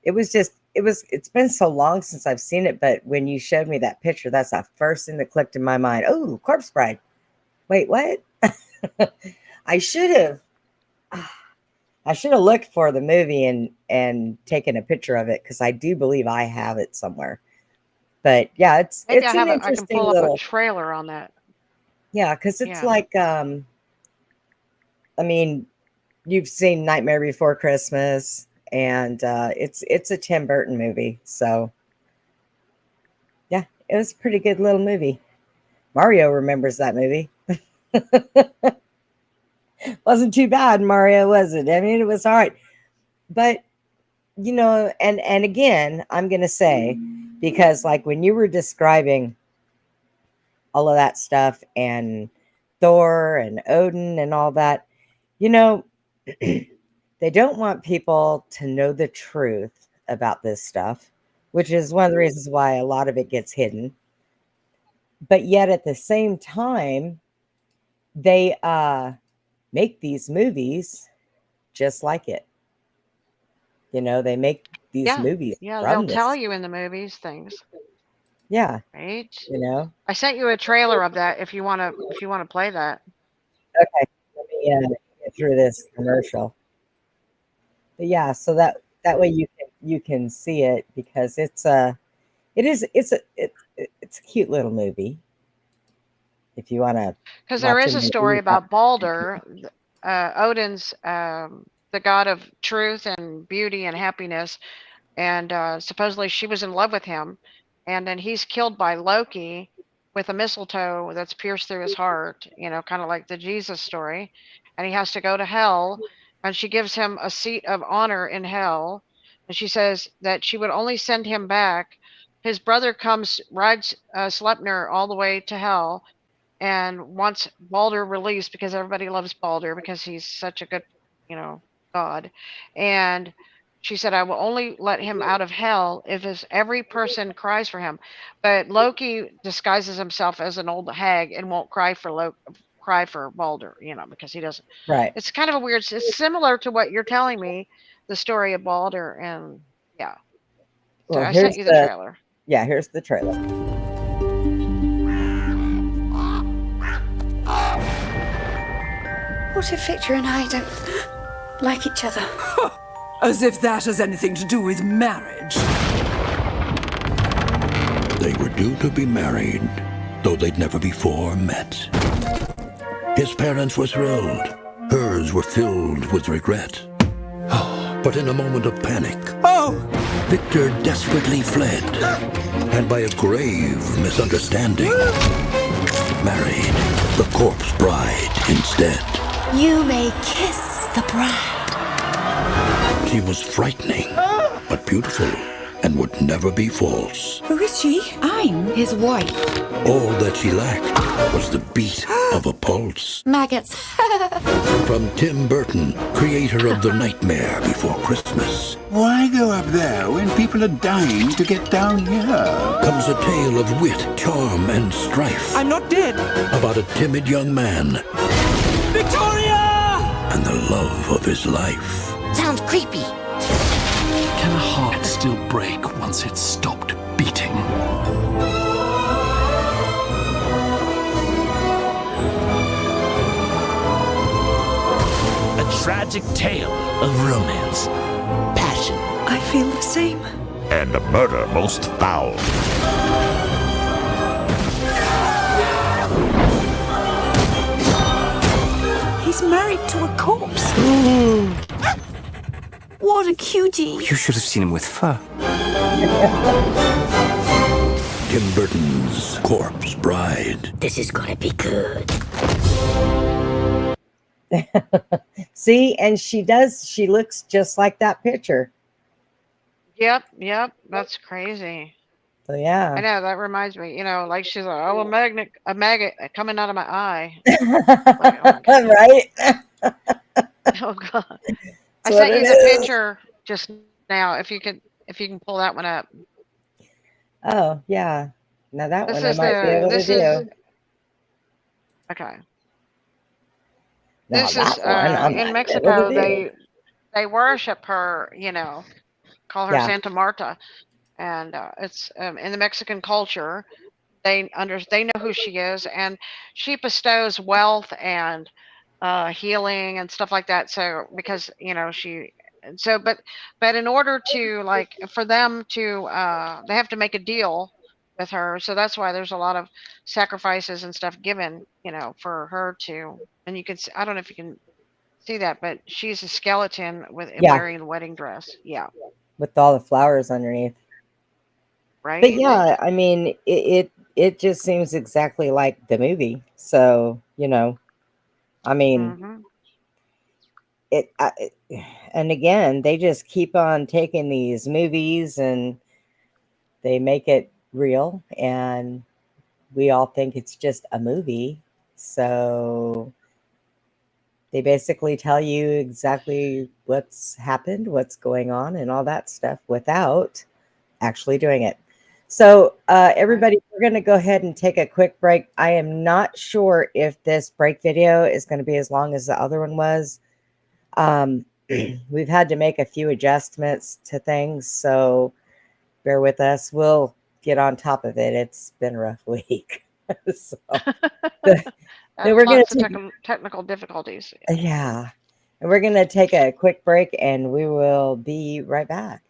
it's been so long since I've seen it. But when you showed me that picture, that's the first thing that clicked in my mind. Oh, Corpse Bride. Wait, what? I should have. I should have looked for the movie and taken a picture of it because I do believe I have it somewhere. But yeah, it's Maybe it's an I can interesting pull up a little trailer on that. yeah, because it's Yeah. like I mean, you've seen Nightmare Before Christmas, and it's a Tim Burton movie, so yeah, it was a pretty good little movie. Mario remembers that movie. Wasn't too bad, Mario, was it? I mean, it was all right, but and again, I'm gonna say, because like when you were describing all of that stuff and Thor and Odin and all that, you know, they don't want people to know the truth about this stuff, which is one of the reasons why a lot of it gets hidden. But yet at the same time, they make these movies just like it. They make these Yeah. movies Yeah, they'll from tell this. you in the movies things, Yeah, right? you know. I sent you a trailer of that if you want to play that. Okay, let me get through this commercial. But yeah, so that way you can see it, because it's a cute little movie if you want to Because there watch a is a story movie about. about Balder, Odin's the god of truth and beauty and happiness, and supposedly she was in love with him, and then he's killed by Loki with a mistletoe that's pierced through his heart, kind of like the Jesus story, and he has to go to hell, and she gives him a seat of honor in hell, and she says that she would only send him back. His brother rides Sleipnir all the way to hell, and wants Balder released because everybody loves Balder because he's such a good, god. And she said, I will only let him out of hell if every person cries for him. But Loki disguises himself as an old hag and won't cry for Balder, because he doesn't. Right. It's kind of a weird. It's similar to what you're telling me, the story of Balder, and yeah. So Well, I sent you the trailer. here's the trailer. What if Victor and I don't like each other? As if that has anything to do with marriage. They were due to be married, though they'd never before met. His parents were thrilled. Hers were filled with regret. But in a moment of panic, Victor desperately fled, and by a grave misunderstanding, married the corpse bride instead. You may kiss the bride. She was frightening, but beautiful, and would never be false. Who is she? I'm his wife. All that she lacked was the beat of a pulse. Maggots. From Tim Burton, creator of The Nightmare Before Christmas, Why go up there when people are dying to get down here? comes a tale of wit, charm, and strife. I'm not dead. About a timid young man Victoria! and the love of his life. Sounds creepy. Can a heart still break once it's stopped beating? A tragic tale of romance, passion, I feel the same. and a murder most foul. He's married to a corpse. What a cutie. You should have seen him with fur. Tim Burton's Corpse Bride. This is gonna be good. See, and she looks just like that picture. Yep, that's crazy. So yeah. I know, that reminds me, like she's like, oh, a maggot coming out of my eye. Right? Oh god. I That's sent what you it the is. picture just now, if you can pull that one up. Oh, yeah. Now that This one I is might be able to do. Okay. Now This that is one I might in be able Mexico, to do. they worship her, call her Yeah. Santa Marta. And it's in the Mexican culture, they know who she is, and she bestows wealth and healing and stuff like that. So because but in order to for them to they have to make a deal with her. So that's why there's a lot of sacrifices and stuff given, for her to. And you can see, I don't know if you can see that, but she's a skeleton wearing the wedding dress. Yeah. With all the flowers underneath. Right. But yeah, I mean, it just seems exactly like the movie. So, I mean, and again, they just keep on taking these movies and they make it real, and we all think it's just a movie. So They basically tell you exactly what's happened, what's going on, and all that stuff without actually doing it. So, everybody, we're going to go ahead and take a quick break. I am not sure if this break video is going to be as long as the other one was. We've had to make a few adjustments to things, so bear with us. We'll get on top of it. It's been a rough week. So, then we're going Lots to of technical difficulties. yeah. And we're going to take a quick break and we will be right back.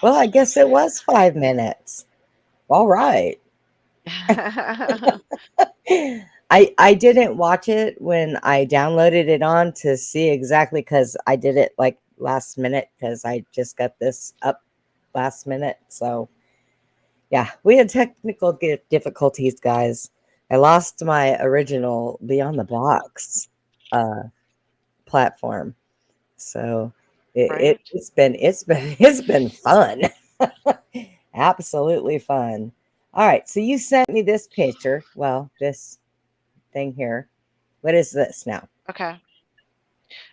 Well, I guess it was 5 minutes. All right. I didn't watch it when I downloaded it on to see exactly, because I did it like last minute because I just got this up last minute. So yeah, we had technical difficulties, guys. I lost my original Beyond the Box uh, platform, so Right. it's been fun, absolutely fun. All right, so you sent me this picture. Well, this thing here. What is this now? Okay.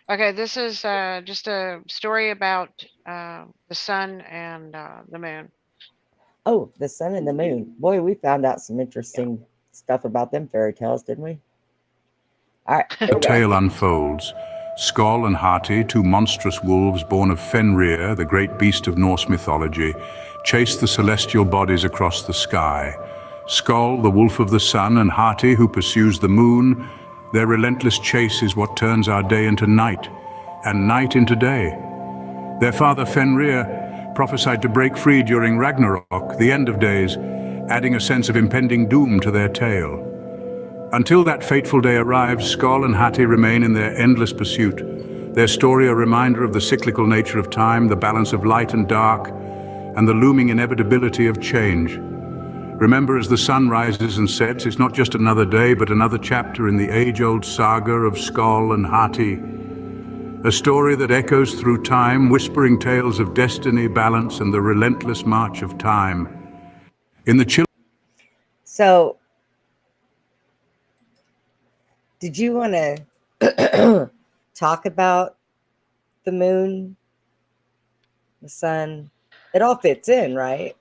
Okay, this is just a story about the sun and the moon. Oh, the sun and the moon. Boy, we found out some Yeah. interesting stuff about them fairy tales, didn't we? All right, The here we tale go. unfolds. Skoll and Hati, two monstrous wolves born of Fenrir, the great beast of Norse mythology, chase the celestial bodies across the sky. Skoll, the wolf of the sun, and Hati, who pursues the moon, their relentless chase is what turns our day into night, and night into day. Their father Fenrir prophesied to break free during Ragnarok, the end of days, adding a sense of impending doom to their tale. Until that fateful day arrives, Skoll and Hati remain in their endless pursuit, their story a reminder of the cyclical nature of time, the balance of light and dark, and the looming inevitability of change. Remember, as the sun rises and sets, it's not just another day, but another chapter in the age-old saga of Skoll and Hati. A story that echoes through time, whispering tales of destiny, balance, and the relentless march of time. In the chill. So, did you want to talk about the moon, the sun? It all fits in, right?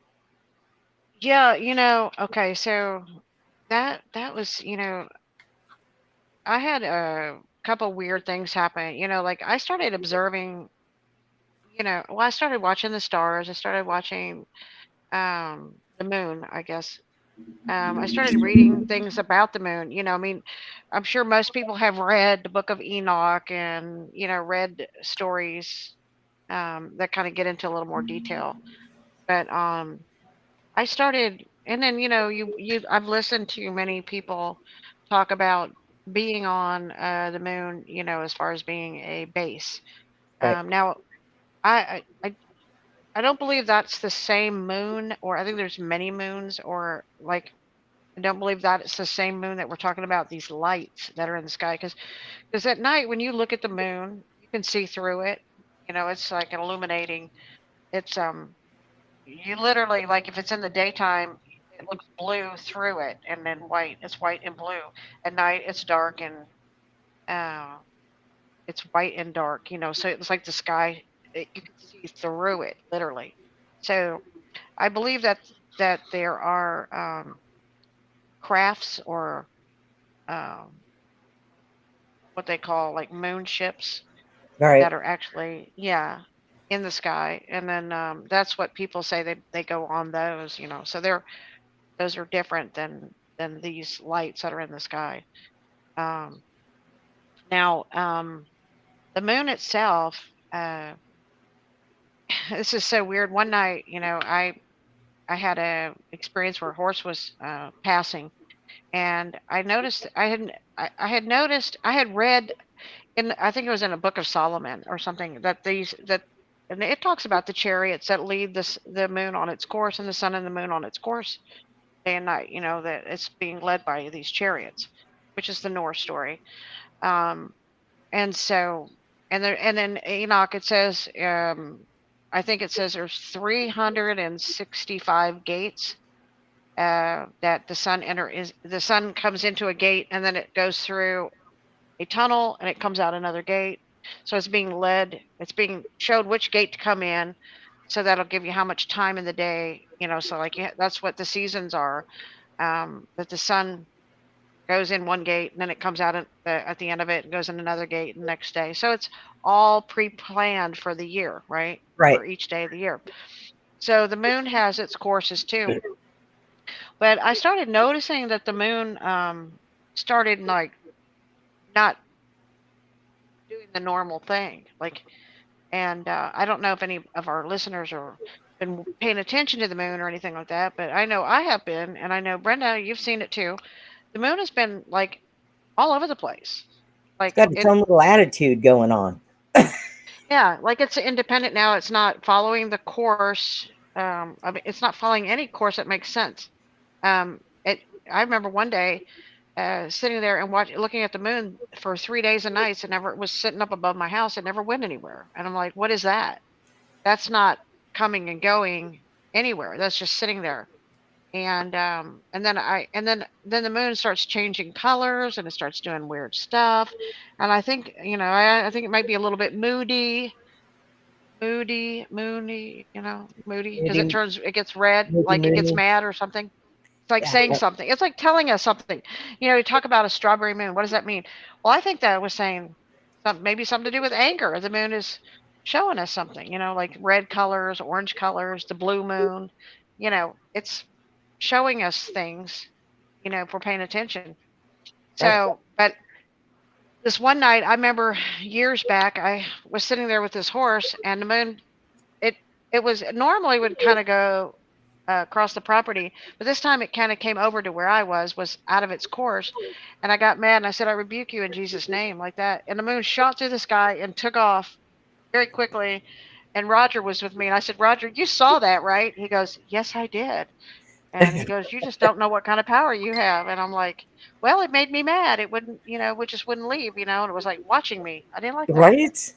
Yeah, okay, so that was, I had a couple weird things happen. Like I started observing, well, I started watching the stars. I started watching the moon, I guess. I started reading things about the moon. I mean, I'm sure most people have read the Book of Enoch and, read stories that kind of get into a little more detail. But I started, and then I've listened to many people talk about being on the moon, as far as being a base. Right. Now, I don't believe that's the same moon, or I think there's many moons, or like I don't believe that it's the same moon that we're talking about. These lights that are in the sky, because at night when you look at the moon, you can see through it. It's like an illuminating. It's you literally, like, if it's in the daytime, it looks blue through it, and then white. It's white and blue. At night, it's dark and uh, it's white and dark. So it's like the sky. You can see through it, literally. So I believe that there are crafts, or um, what they call like moon ships Right. that are actually, yeah, in the sky, and then that's what people say, they go on those. So those are different than these lights that are in the sky. Um, Now, the moon itself, this is so weird. One night, I had a experience where a horse was passing, and I noticed I had noticed I had read in, I think it was in a book of Solomon or something, and it talks about the chariots that lead the moon on its course, and the sun and the moon on its course day and night. That it's being led by these chariots, which is the Norse story. Um, and so, and then Enoch, it says, I think it says there's 365 gates that the sun comes into a gate, and then it goes through a tunnel, and it comes out another gate. So it's being led. It's being showed which gate to come in. So that'll give you how much time in the day. So like, yeah, that's what the seasons are. That the sun goes in one gate, and then it comes out at the end of it and goes in another gate the next day. So it's all pre-planned for the year, right? Right. For each day of the year. So the moon has its courses too. But I started noticing that the moon started like not doing the normal thing. Like And I don't know if any of our listeners are been paying attention to the moon or anything like that, but I know I have been, and I know Brenda, you've seen it too. The moon has been like all over the place. It's Like got its it, own little attitude going on. yeah, like it's independent now. It's not following the course. I mean, it's not following any course that makes sense. It. I remember one day sitting there and looking at the moon for 3 days and nights. It never was sitting up above my house. It never went anywhere. And I'm like, what is that? That's not coming and going anywhere. That's just sitting there. And then the moon starts changing colors and it starts doing weird stuff. And I think, I think it might be a little bit moody, moody because Moody, it gets red, moody, like it gets moody. mad or something. It's like Yeah. saying something. It's like telling us something. You talk about a strawberry moon. What does that mean? Well, I think that was saying maybe something to do with anger. The moon is showing us something, like red colors, orange colors, the blue moon. It's showing us things, if we're paying attention. Right. So, but this one night, I remember years back, I was sitting there with this horse, and the moon, it it was normally would kind of go across the property, but this time it kind of came over to where I was out of its course, and I got mad and I said, "I rebuke you in Jesus' name," like that. And the moon shot through the sky and took off very quickly. And Roger was with me, and I said, "Roger, you saw that, right?" He goes, "Yes, I did." And he goes, "You just don't know what kind of power you have." And I'm like, "Well, it made me mad. It wouldn't, it just wouldn't leave, and it was like watching me. I didn't like that. Right.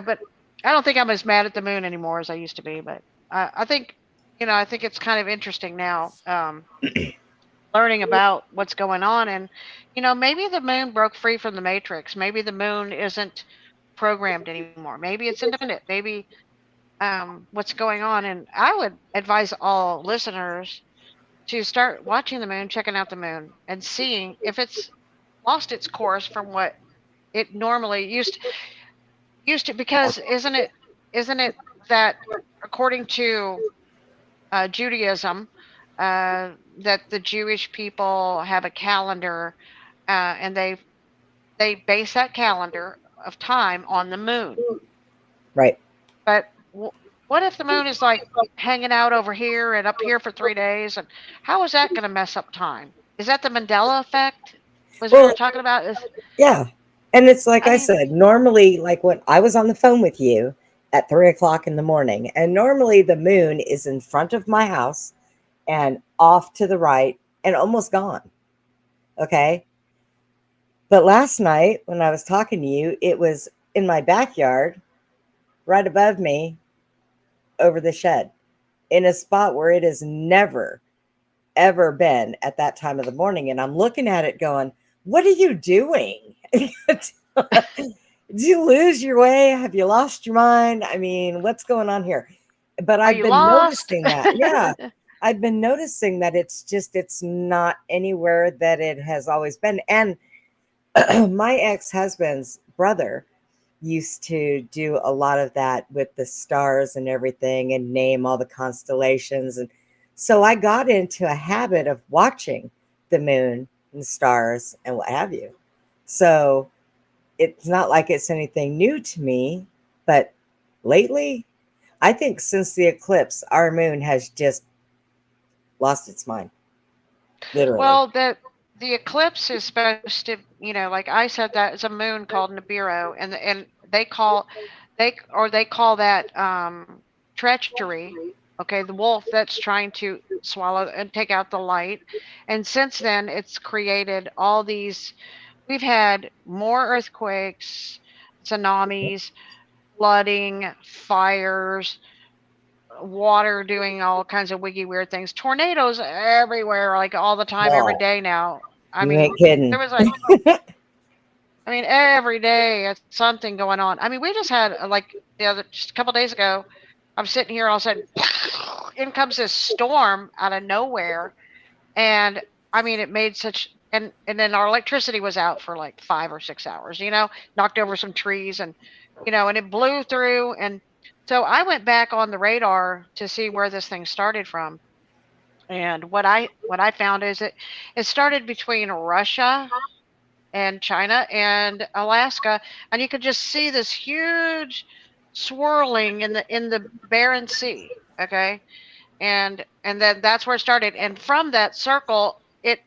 But I don't think I'm as mad at the moon anymore as I used to be. But I think, I think it's kind of interesting now, learning about what's going on. And, maybe the moon broke free from the matrix. Maybe the moon isn't programmed anymore. Maybe it's independent. Maybe what's going on. And I would advise all listeners to start watching the moon, checking out the moon, and seeing if it's lost its course from what it normally used to. Because isn't it that according to Judaism, that the Jewish people have a calendar, and they base that calendar of time on the moon. Right. But what if the moon is like hanging out over here and up here for 3 days? And how is that going to mess up time? Is that the Mandela effect? Was we were Well, talking about? yeah. And it's like I I mean, said, normally, like when I was on the phone with you at 3 o'clock in the morning, and normally the moon is in front of my house and off to the right and almost gone. Okay. But last night when I was talking to you, it was in my backyard, right above me, over the shed, in a spot where it has never, ever been at that time of the morning. And I'm looking at it going, what are you doing? Did you lose your way? Have you lost your mind? I mean, what's going on here? But are I've you been lost? noticing that. Yeah. I've been noticing that it's not anywhere that it has always been. And my ex-husband's brother used to do a lot of that with the stars and everything and name all the constellations. And so I got into a habit of watching the moon and the stars and what have you. So it's not like it's anything new to me, but lately, I think since the eclipse, our moon has just lost its mind, literally. Well, the eclipse is supposed to, like I said, that is a moon called Nibiru, and they call that treachery. Okay, the wolf that's trying to swallow and take out the light. And since then, it's created all these. We've had more earthquakes, tsunamis, flooding, fires, water doing all kinds of wiggy weird things, tornadoes everywhere, like all the time, every Wow. day now. I You mean, ain't there kidding. was like, I mean, every day it's something going on. I mean, we just had like just a couple days ago, I'm sitting here, all of a sudden, in comes this storm out of nowhere, and I mean, it made such. And then our electricity was out for like 5 or 6 hours, knocked over some trees, and it blew through. And so I went back on the radar to see where this thing started from. And what I found is it started between Russia and China and Alaska, and you could just see this huge swirling in the Barren Sea. Okay, and then that's where it started. And from that circle, it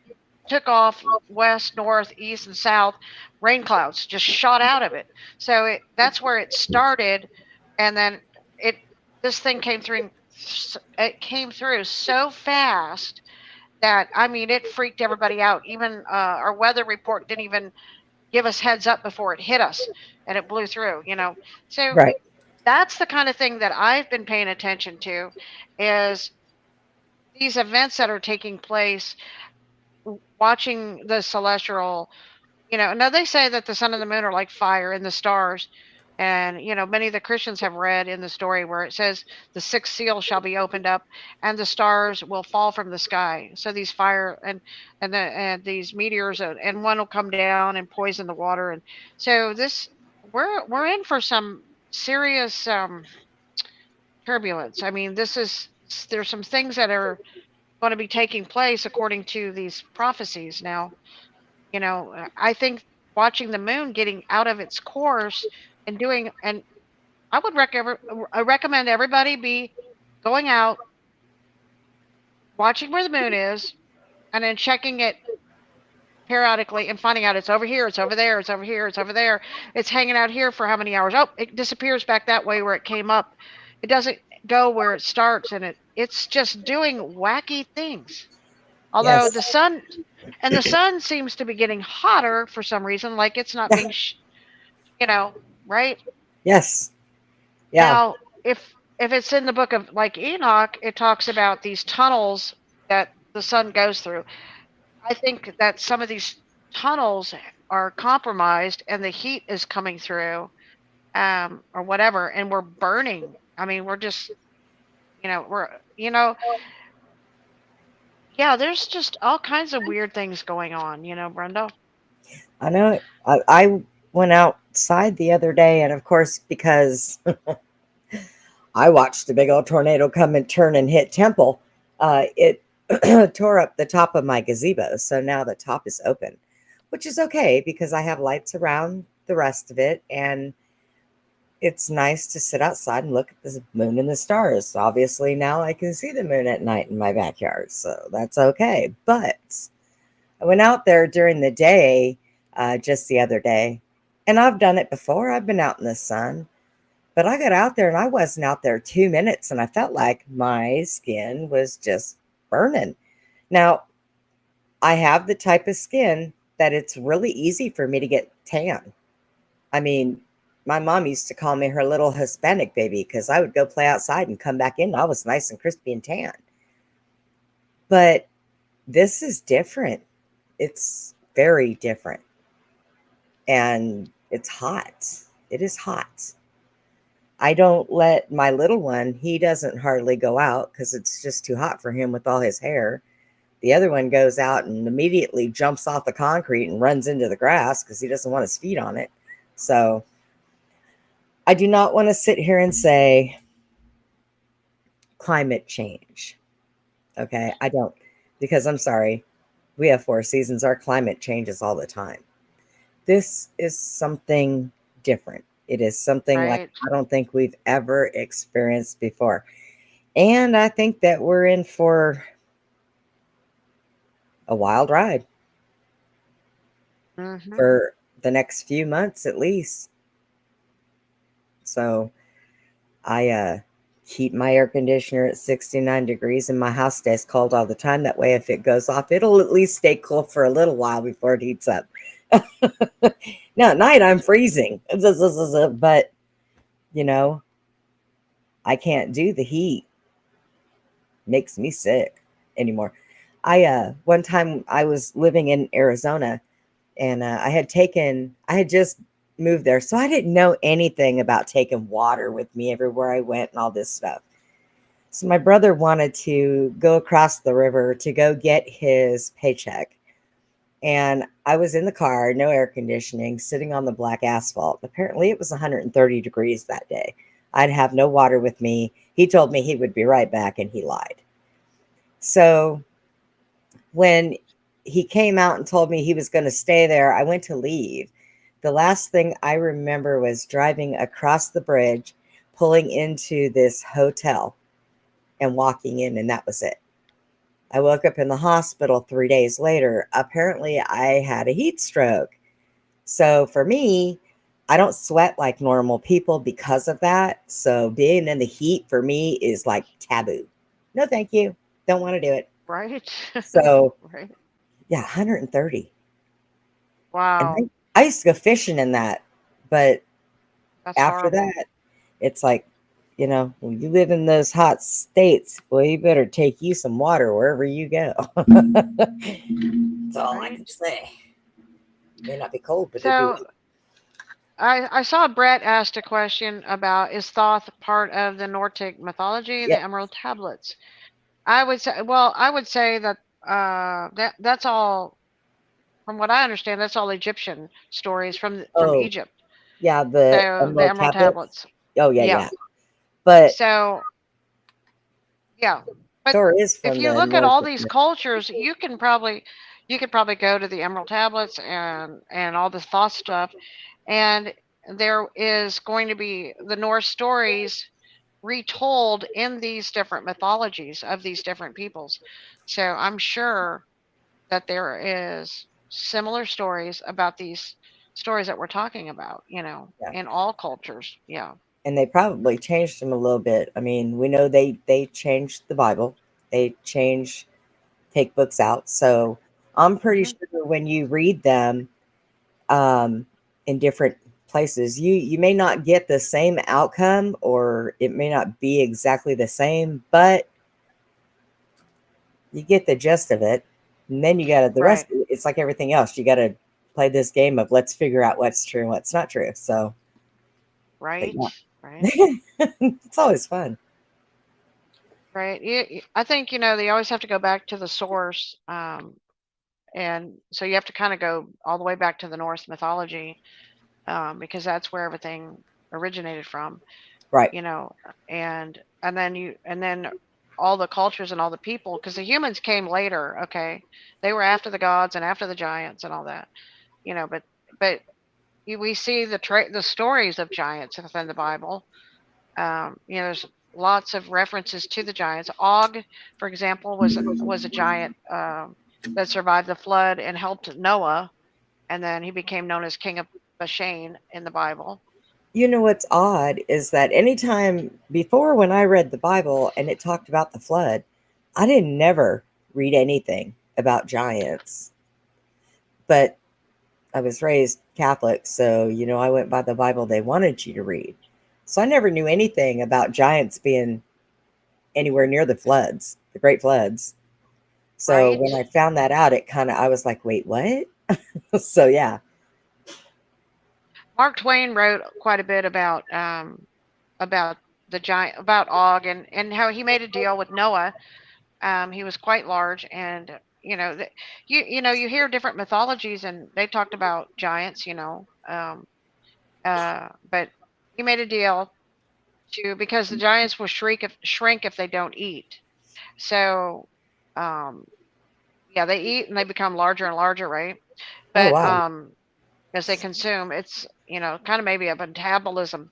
took off west, north, east, and south. Rain clouds just shot out of it. So that's where it started, and then it this thing came through. It came through so fast that, I mean, it freaked everybody out. Even our weather report didn't even give us heads up before it hit us, and it blew through. So Right. that's the kind of thing that I've been paying attention to, is these events that are taking place, watching the celestial. Now they say that the sun and the moon are like fire, and the stars. And, many of the Christians have read in the story where it says the sixth seal shall be opened up and the stars will fall from the sky. So these fire and these meteors, and one will come down and poison the water. And so we're in for some serious turbulence. I mean, there's some things that are going to be taking place according to these prophecies now. I think watching the moon getting out of its course and I would recommend everybody be going out, watching where the moon is, and then checking it periodically and finding out it's over here, it's over there, it's over here, it's over there. It's hanging out here for how many hours? Oh, it disappears back that way where it came up. It doesn't go where it starts, and it's just doing wacky things. Although Yes. the sun seems to be getting hotter for some reason, like it's not being, right? Yes. Yeah. Now, if it's in the book of like Enoch, it talks about these tunnels that the sun goes through. I think that some of these tunnels are compromised and the heat is coming through, or whatever, and we're burning. I mean, we're just, yeah, there's just all kinds of weird things going on, Brenda. I know. I went outside the other day, and of course, because I watched a big old tornado come and turn and hit Temple, it tore up the top of my gazebo. So now the top is open, which is okay because I have lights around the rest of it. And it's nice to sit outside and look at the moon and the stars. Obviously, now I can see the moon at night in my backyard. So that's okay. But I went out there during the day, just the other day, and I've done it before. I've been out in the sun. But I got out there and I wasn't out there 2 minutes and I felt like my skin was just burning. Now, I have the type of skin that it's really easy for me to get tan. I mean, my mom used to call me her little Hispanic baby because I would go play outside and come back in. And I was nice and crispy and tan. But this is different. It's very different. And it's hot. It is hot. I don't let my little one, he doesn't hardly go out because it's just too hot for him with all his hair. The other one goes out and immediately jumps off the concrete and runs into the grass because he doesn't want his feet on it. So I do not want to sit here and say climate change. Okay, I don't, because I'm sorry, we have 4 seasons. Our climate changes all the time. This is something different. It is something like Right. I don't think we've ever experienced before. And I think that we're in for a wild ride Mm-hmm. for the next few months at least. So I keep my air conditioner at 69 degrees and my house stays cold all the time. That way, if it goes off, it'll at least stay cool for a little while before it heats up. Now at night, I'm freezing. But, I can't do the heat. Makes me sick anymore. One time I was living in Arizona and I had just moved there. So I didn't know anything about taking water with me everywhere I went and all this stuff. So my brother wanted to go across the river to go get his paycheck. And I was in the car, no air conditioning, sitting on the black asphalt. Apparently it was 130 degrees that day. I'd have no water with me. He told me he would be right back and he lied. So when he came out and told me he was going to stay there, I went to leave. The last thing I remember was driving across the bridge pulling into this hotel and walking in, and that was it. I woke up in the hospital 3 days later. Apparently, I had a heat stroke. So for me, I don't sweat like normal people because of that. So being in the heat for me is like taboo. No, thank you. Don't want to do it. Right. So Right. yeah, 130. And Wow. I used to go fishing in that, but That's after horrible. that, it's like, when you live in those hot states, well, you better take you some water wherever you go. That's all I Right. can say. May not be cold, but it'd be So I saw Brett asked a question about, is Thoth part of the Nordic mythology, the yep. Emerald Tablets? I would say that that's all, from what I understand, that's all Egyptian stories from Oh, Egypt. yeah, the So the emerald Emerald tablets. Tablets. Oh, yeah, Yeah. yeah. But So yeah. But Thor is if from you the look at all Nordic these myth. cultures, you could probably go to the Emerald Tablets and all the Thoth stuff, and there is going to be the Norse stories retold in these different mythologies of these different peoples. So I'm sure that there is similar stories about these stories that we're talking about, Yeah. in all cultures. Yeah. And they probably changed them a little bit. I mean, we know they changed the Bible. They take books out. So I'm pretty Hmm. sure when you read them in different places, you may not get the same outcome, or it may not be exactly the same, but you get the gist of it. And then you got to, the rest Right. of it, it's like everything else. You got to play this game of let's figure out what's true and what's not true. So, but Right. yeah, Right. it's always fun. Right. I think, they always have to go back to the source. And so you have to kind of go all the way back to the Norse mythology, because that's where everything originated from, Right. you know, and then all the cultures and all the people, because the humans came later. Okay, they were after the gods and after the giants and all that, but we see the stories of giants within the Bible. There's lots of references to the giants. Og, for example, was a giant, that survived the flood and helped Noah, and then he became known as King of Bashan in the Bible. You know what's odd is that anytime before when I read the Bible and it talked about the flood, I didn't never read anything about giants. But I was raised Catholic, so I went by the Bible they wanted you to read. So I never knew anything about giants being anywhere near the floods, the great floods. So Right. when I found that out, I was like, wait, what? So yeah. Mark Twain wrote quite a bit about the giant, about Og, and how he made a deal with Noah. He was quite large, and you hear different mythologies, and they talked about giants. But he made a deal because the giants will shrink if they don't eat. So, um, yeah, they eat and they become larger and larger, right? Oh But wow. as they consume, it's kind of maybe a metabolism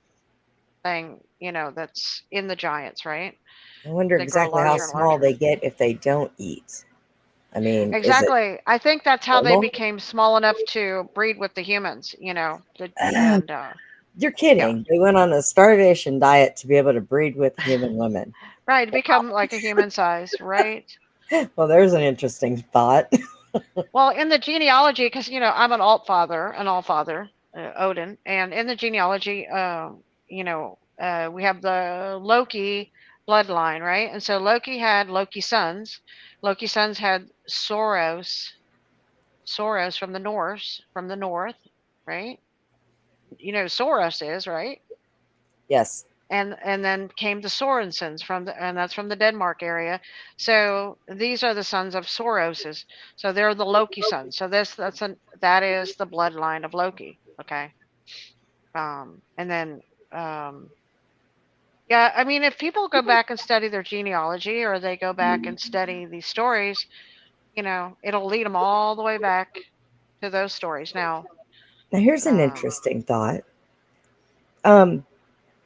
thing, that's in the giants, right? I wonder They grow exactly how larger and small larger. they get if they don't eat. I mean, is it Exactly. I think that's how they normal? became small enough to breed with the humans, Oh, and you're yeah, kidding. They went on a starvation diet to be able to breed with human women. right, to become like a human size, right? Well, there's an interesting thought. Well, in the genealogy, because I'm an alt father, Odin, and in the genealogy, we have the Loki bloodline, right? And so Loki had Loki sons. Loki sons had Soros from the Norse, from the north, right? Soros is right, Yes. and then came the Sorensons and that's from the Denmark area. So these are the sons of Soroses. So they're the Loki sons. So that is the bloodline of Loki. Okay. And then yeah, I mean, if people go back and study their genealogy, or they go back and study these stories, it'll lead them all the way back to those stories. Now, Now, here's an um, interesting thought. Um,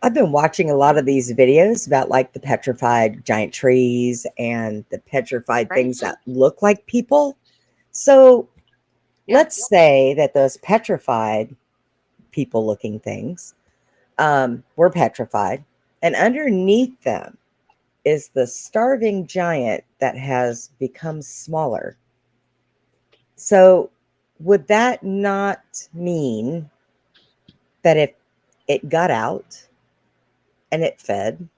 I've been watching a lot of these videos about like the petrified giant trees and the petrified Right? things that look like people. So Yeah. let's say that those petrified people looking things were petrified, and underneath them is the starving giant that has become smaller. So would that not mean that if it got out and it fed,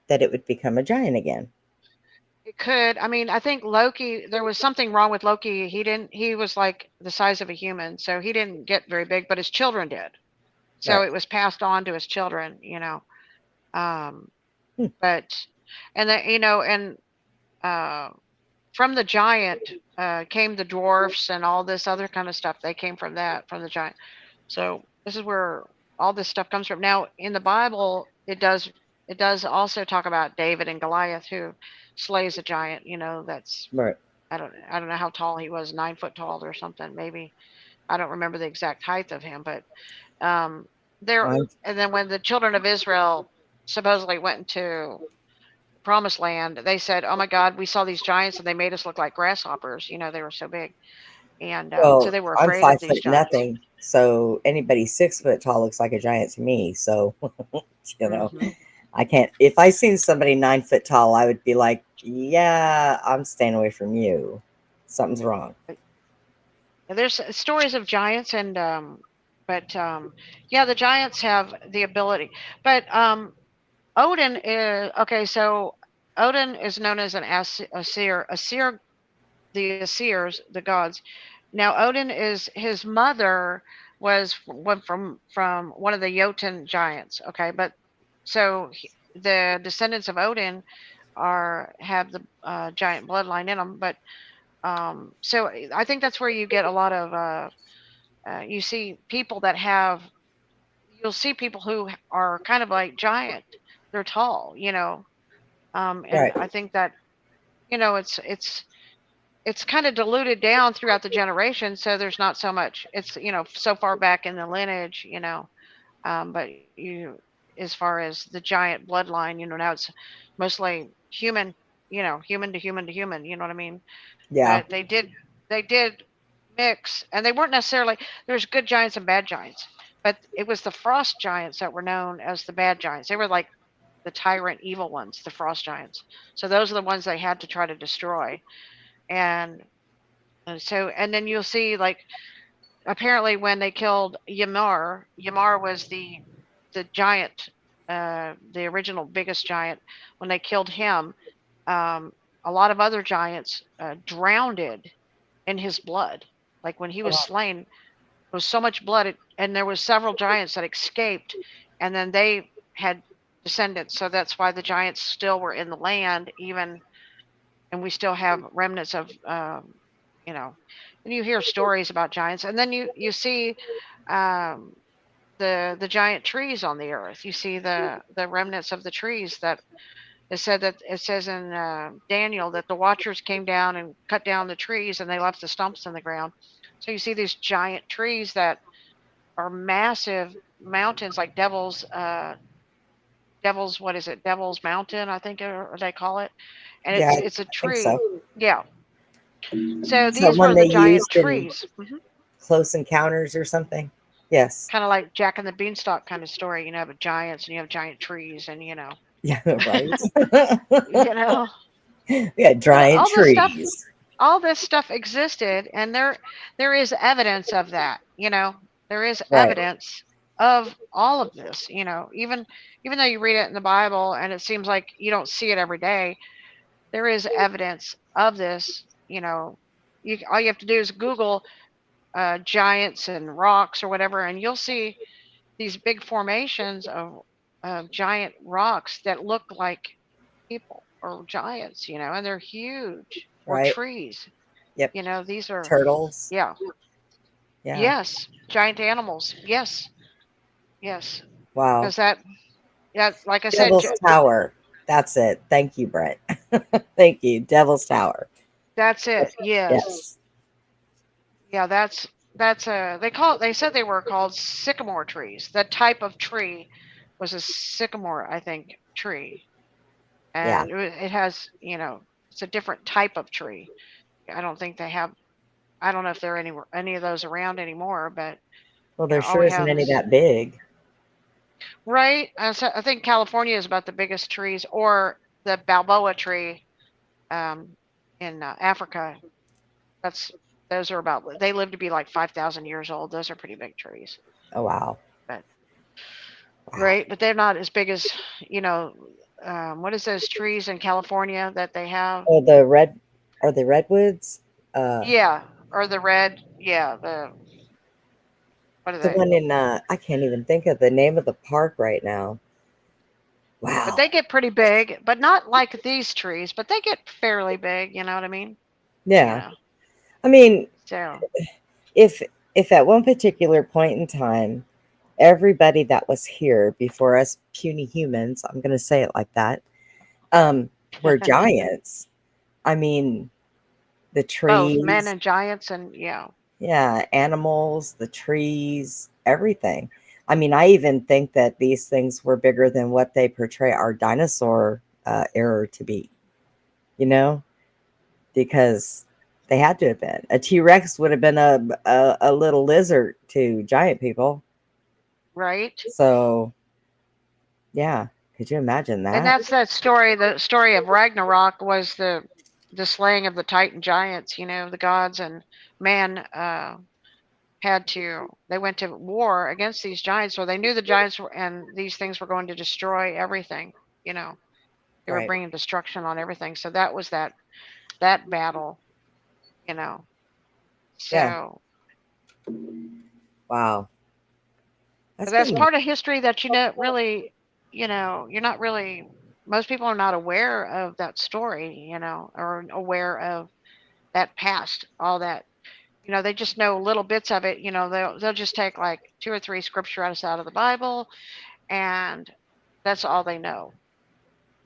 that it would become a giant again? It could. I mean, I think Loki, there was something wrong with Loki. He was like the size of a human, so he didn't get very big, but his children did. So Right. it was passed on to his children, you know. Um, Hmm. but and then and uh, from the giant came the dwarfs and all this other kind of stuff. They came from that, from the giant. So this is where all this stuff comes from. Now in the Bible, it does also talk about David and Goliath who slays a giant. That's Right. I don't know how tall he was, 9 foot tall or something maybe. I don't remember the exact height of him, but um, there. Fine. And then when the children of Israel supposedly went into promised land, they said, "Oh my God, we saw these giants and they made us look like grasshoppers." They were so big, and so Well, they were I'm afraid of five these foot giants. nothing, so anybody 6 foot tall looks like a giant to me. So, you know, Hmm. I can't. If I seen somebody 9 foot tall, I would be like, "Yeah, I'm staying away from you. Something's wrong." There's stories of giants, and but yeah, the giants have the ability. But Odin is okay. So Odin is known as an Asir. The Asirs, the gods. Now Odin is his mother was one from one of the Jotun giants. Okay, but so the descendants of Odin have the giant bloodline in them. But so I think that's where you get a lot of you see people that have you'll see people who are kind of like giant. They're tall, and Right. I think that it's kind of diluted down throughout the generation, so there's not so much. It's so far back in the lineage, but as far as the giant bloodline, now it's mostly human, human to human to human. You know what I mean? Yeah. But they did mix, and they weren't necessarily. There's good giants and bad giants, but it was the frost giants that were known as the bad giants. They were like the tyrant, evil ones, the frost giants. So those are the ones they had to try to destroy. And then you'll see like apparently when they killed Ymar was the giant, the original biggest giant. When they killed him, um, a lot of other giants drowned in his blood. Like when he was Oh, slain, there was so much blood, and there was several giants that escaped, and then they had descendants. So that's why the giants still were in the land, even, and we still have remnants of, you know, and you hear stories about giants, and then you see um, the giant trees on the earth. You see the remnants of the trees that it says in Daniel that the watchers came down and cut down the trees and they left the stumps in the ground. So you see these giant trees that are massive mountains, like Devil's what is it? Devil's Mountain, I think, or they call it, and yeah, it's a I think so. tree. Yeah. So So these one were the they giant used in trees. Close Encounters or something. Yes. Kind of like Jack and the Beanstalk kind of story. You have giants and you have giant trees, and Yeah. Right. you know, We had giant all this stuff trees. all this stuff existed, and there is evidence of that. There is Right. evidence of all of this. Even though you read it in the Bible and it seems like you don't see it every day, there is evidence of this. All you have to do is Google giants and rocks or whatever, and you'll see these big formations of giant rocks that look like people or giants, and they're huge, or Right. trees. Yep. These are, Turtles. yeah, Yeah. yes, giant animals. Yes, yes, Wow. because yeah, like I said, Devil's Tower. That's it. Thank you, Brett. Thank you. Devil's Tower. that's it. Yes, Yes. yeah, they said they were called sycamore trees, the type of tree was a sycamore, I think, tree, Yeah. and it has, it's a different type of tree. I don't think they have. I don't know if there are any of those around anymore, but Well, there all sure we isn't have any is that big. right. I think California is about the biggest trees, or the Balboa tree um, in Africa. That's those are about. They live to be like 5,000 years old. Those are pretty big trees. Oh, wow. But Wow. right, but they're not as big as what is those trees in California that they have? Oh, are the redwoods? Yeah, or the red. Yeah, what are The they? one in I can't even think of the name of the park right now. But Wow. they get pretty big, but not like these trees. But they get fairly big. You know what I mean? You Yeah. know. I mean, So if at one particular point in time, everybody that was here before us puny humans, I'm going to say it like that, were giants. I mean, the both men trees, and giants, and yeah. yeah, animals, the trees, everything. I mean, I even think that these things were bigger than what they portray our dinosaur era to be, you know, because they had to have been. A T-Rex would have been a little lizard to giant people. Right. So, yeah, could you imagine And that? that's that story. The story of Ragnarok was the slaying of the Titan giants. The gods and man they went to war against these giants, so they knew the giants and these things were going to destroy everything. You know, they were Right. bringing destruction on everything. So that was that battle. You know, Yeah. so Wow. but That's that's pretty. part of history that really, you're not really. Most people are not aware of that story. Or aware of that past, all that. They just know little bits of it. They'll just take like two or three scripture out of the Bible, and that's all they know.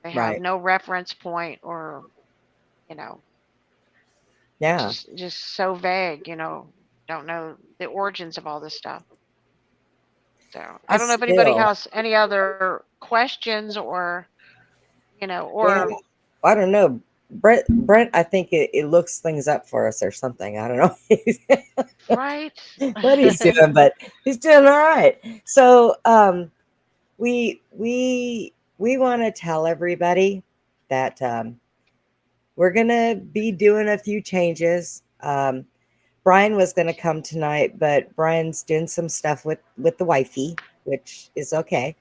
They have Right. no reference point, or you know, it's Yeah. just so vague. Don't know the origins of all this stuff. So I I don't know if anybody still, has any other questions, or yeah, or I don't know. Brent, I think it looks things up for us or something. I don't know right. what he's doing, but he's doing all right. So, we want to tell everybody that we're gonna be doing a few changes. Brian was gonna come tonight, but Brian's doing some stuff with the wifey, which is okay.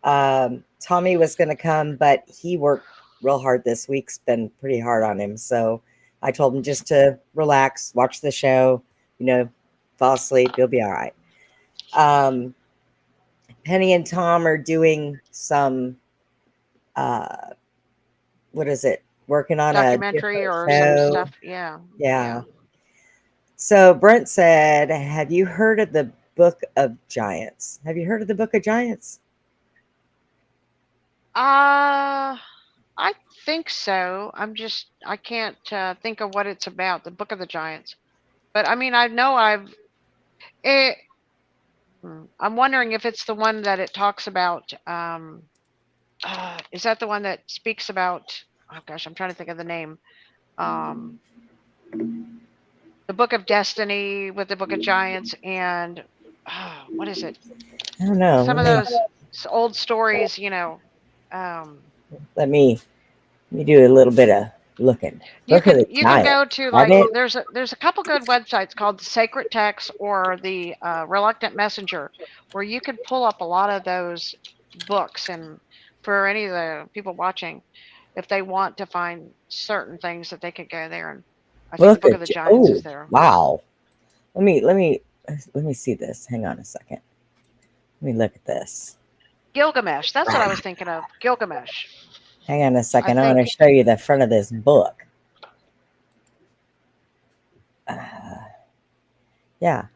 Tommy was going to come, but he worked real hard this week. It's been pretty hard on him. So I told him just to relax, watch the show, fall asleep. You'll be all right. Um, Penny and Tom are doing some, uh, what is it? Working on a Documentary different or some show. stuff. Yeah. Yeah. Yeah. So Brent said, have you heard of the Book of Giants? Have you heard of the Book of Giants? I think so. I can't think of what it's about, the Book of the Giants. But I mean, I know it, I'm wondering if it's the one that it talks about. Is that the one that speaks about, oh gosh, I'm trying to think of the name. Um, the Book of Destiny with the Book of Giants, and what is it? I don't know. Some of those old stories, Let me do a little bit of looking. Book of the you can Giant. go to, That like, it? there's a couple good websites called the Sacred Text or the Reluctant Messenger, where you can pull up a lot of those books, and for any of the people watching, if they want to find certain things, that they could go there, and I think the Book Book of of the Giants is there. wow. Let me see this. Hang on a second. Let me look at this. Gilgamesh, that's what I was thinking of. Gilgamesh. Hang on a I second. I'm going think to show you the front of this book. Yeah.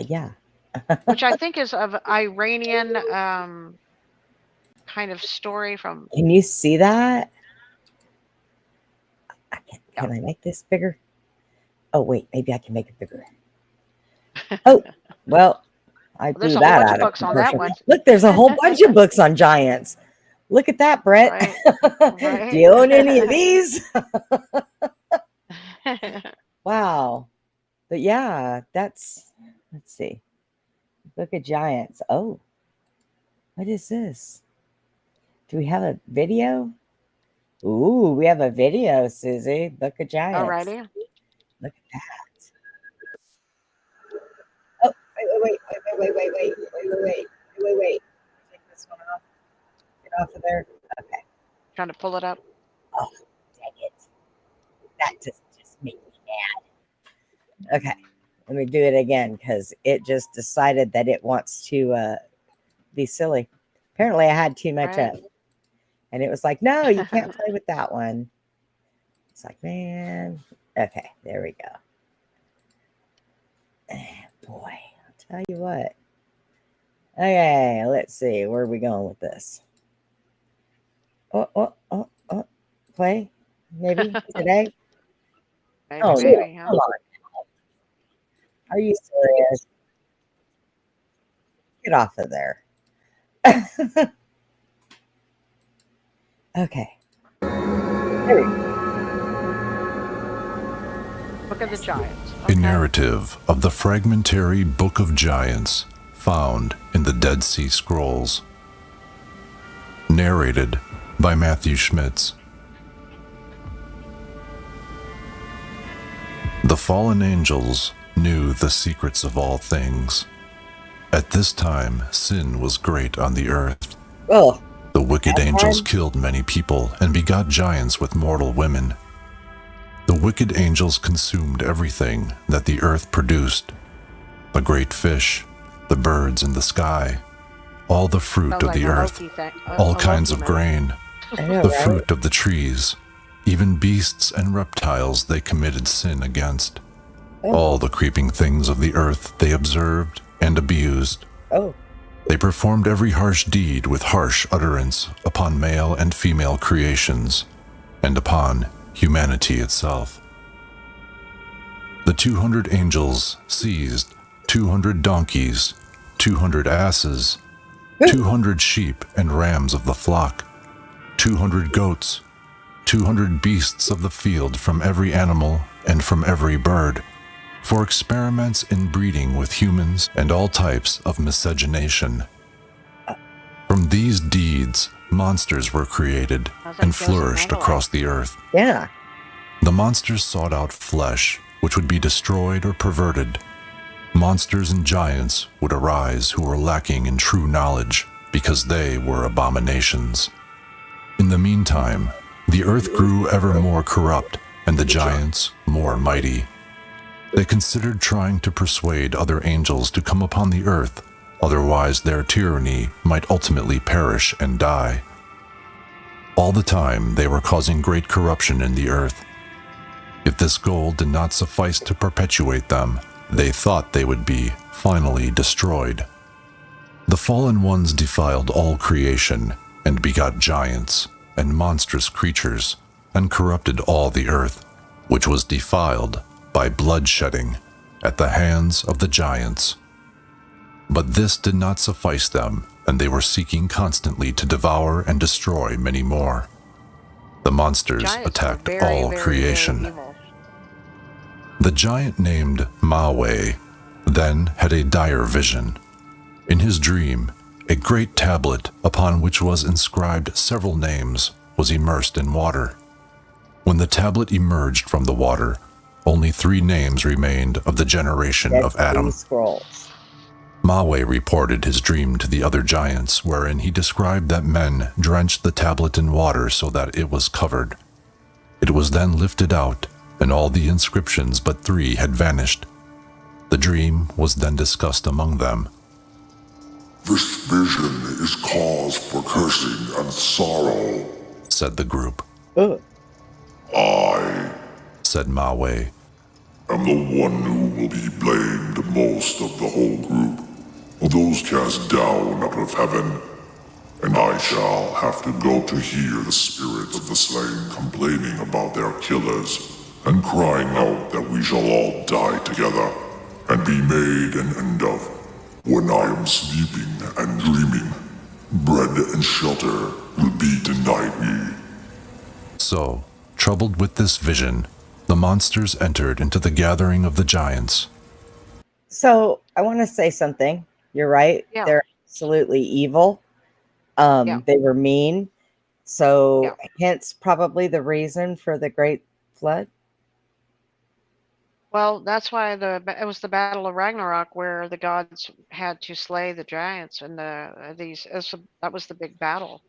Yeah. which I think is of Iranian kind of story from. Can you see that? Yeah. Can I make this bigger? Oh, wait. Maybe I can make it bigger. Oh, well, I There's threw a whole that bunch of out of books on that proportion. one. Look, there's a whole bunch of books on giants. Look at that, Brett. Right. Do Right. you own any of these? Wow. But yeah, let's see. Book of Giants. Oh, what is this? Do we have a video? Ooh, we have a video, Susie. Book of Giants. Alrighty. Look at that. Oh, wait. Take this one off. Get off of there. Okay. Trying to pull it up. Oh, dang it. That just made me mad. Okay. Let me do it again because it just decided that it wants to be silly. Apparently, I had too much up. And it was like, no, you can't play with that one. It's like, man. Okay, there we go. Boy, I'll tell you what. Okay, let's see. Where are we going with this? Oh. Play? Maybe today? Maybe, huh? Hold on. Are you serious? Get off of there. Okay. There we go. Book of the Giants. A narrative of the fragmentary Book of Giants found in the Dead Sea Scrolls. Narrated by Matthew Schmitz. The fallen angels knew the secrets of all things. At this time, sin was great on the earth. Oh. The wicked angels killed many people and begot giants with mortal women. The wicked angels consumed everything that the earth produced: the great fish, the birds in the sky, all the fruit of the earth, all kinds of grain, the fruit of the trees, even beasts and reptiles they committed sin against. All the creeping things of the earth they observed and abused. They performed every harsh deed with harsh utterance upon male and female creations, and upon humanity itself. The 200 angels seized 200 donkeys, 200 asses, 200 sheep and rams of the flock, 200 goats, 200 beasts of the field from every animal and from every bird, for experiments in breeding with humans and all types of miscegenation. From these deeds, monsters were created and flourished across the earth. Yeah. The monsters sought out flesh, which would be destroyed or perverted. Monsters and giants would arise who were lacking in true knowledge because they were abominations. In the meantime, the earth grew ever more corrupt and the giants more mighty. They considered trying to persuade other angels to come upon the earth, otherwise their tyranny might ultimately perish and die. All the time they were causing great corruption in the earth. If this goal did not suffice to perpetuate them, they thought they would be finally destroyed. The fallen ones defiled all creation and begot giants and monstrous creatures and corrupted all the earth, which was defiled by bloodshedding at the hands of the giants. But this did not suffice them, and they were seeking constantly to devour and destroy many more. The monsters attacked all creation. The giant named Mawe then had a dire vision. In his dream, a great tablet upon which was inscribed several names was immersed in water. When the tablet emerged from the water, only 3 names remained of the generation of Adam. Mawe reported his dream to the other giants, wherein he described that men drenched the tablet in water so that it was covered. It was then lifted out, and all the inscriptions but 3 had vanished. The dream was then discussed among them. "This vision is cause for cursing and sorrow," said the group. "I," said Mawe, "am the one who will be blamed most of the whole group, of those cast down out of heaven, and I shall have to go to hear the spirits of the slain complaining about their killers, and crying out that we shall all die together, and be made an end of. When I am sleeping and dreaming, bread and shelter will be denied me. So, troubled with this vision, the monsters entered into the gathering of the giants. So I want to say something. You're right. Yeah. They're absolutely evil. Yeah. They were mean. So Yeah. hence probably the reason for the great flood. Well, that's why it was the Battle of Ragnarok where the gods had to slay the giants, and that was the big battle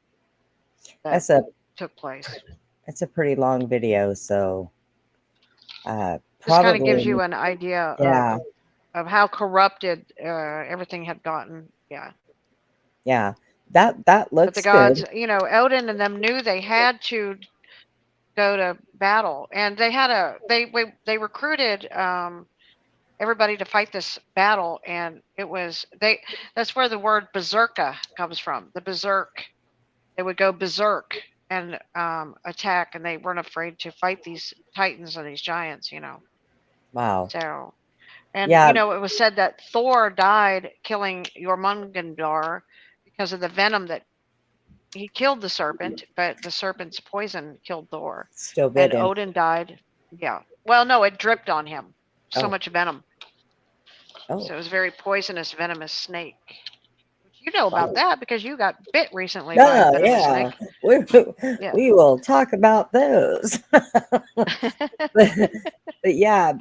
that took place. That's a pretty long video, so This kind of gives probably you an idea yeah. of how corrupted everything had gotten. Yeah. Yeah. That But the looks gods, good. Odin and them knew they had to go to battle, and they recruited everybody to fight this battle, and that's where the word berserka comes from. The berserk, they would go berserk and attack, and they weren't afraid to fight these titans and these giants. Wow. So, and Yeah. it was said that Thor died killing Jormungandr because of the venom that he killed the serpent, but the serpent's poison killed Thor. Still bit And him. Odin died. Yeah. Well, no, it dripped on him. So Oh. much venom. Oh. So it was a very poisonous, venomous snake. You know about Oh. that because you got bit recently by a venomous snake. We will talk about those. but yeah,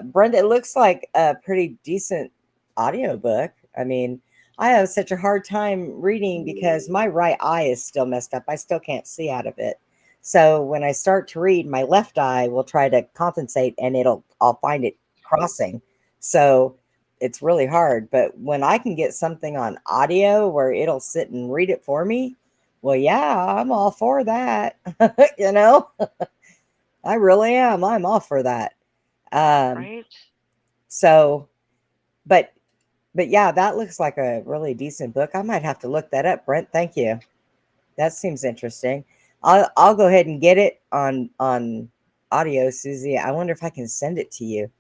Brenda, it looks like a pretty decent audiobook. I mean, I have such a hard time reading because my right eye is still messed up. I still can't see out of it. So when I start to read, my left eye will try to compensate and I'll find it crossing. So it's really hard. But when I can get something on audio where it'll sit and read it for me, well, yeah, I'm all for that. I really am. I'm all for that. Right. So, but yeah, that looks like a really decent book. I might have to look that up, Brent. Thank you. That seems interesting. I'll go ahead and get it on audio, Susie. I wonder if I can send it to you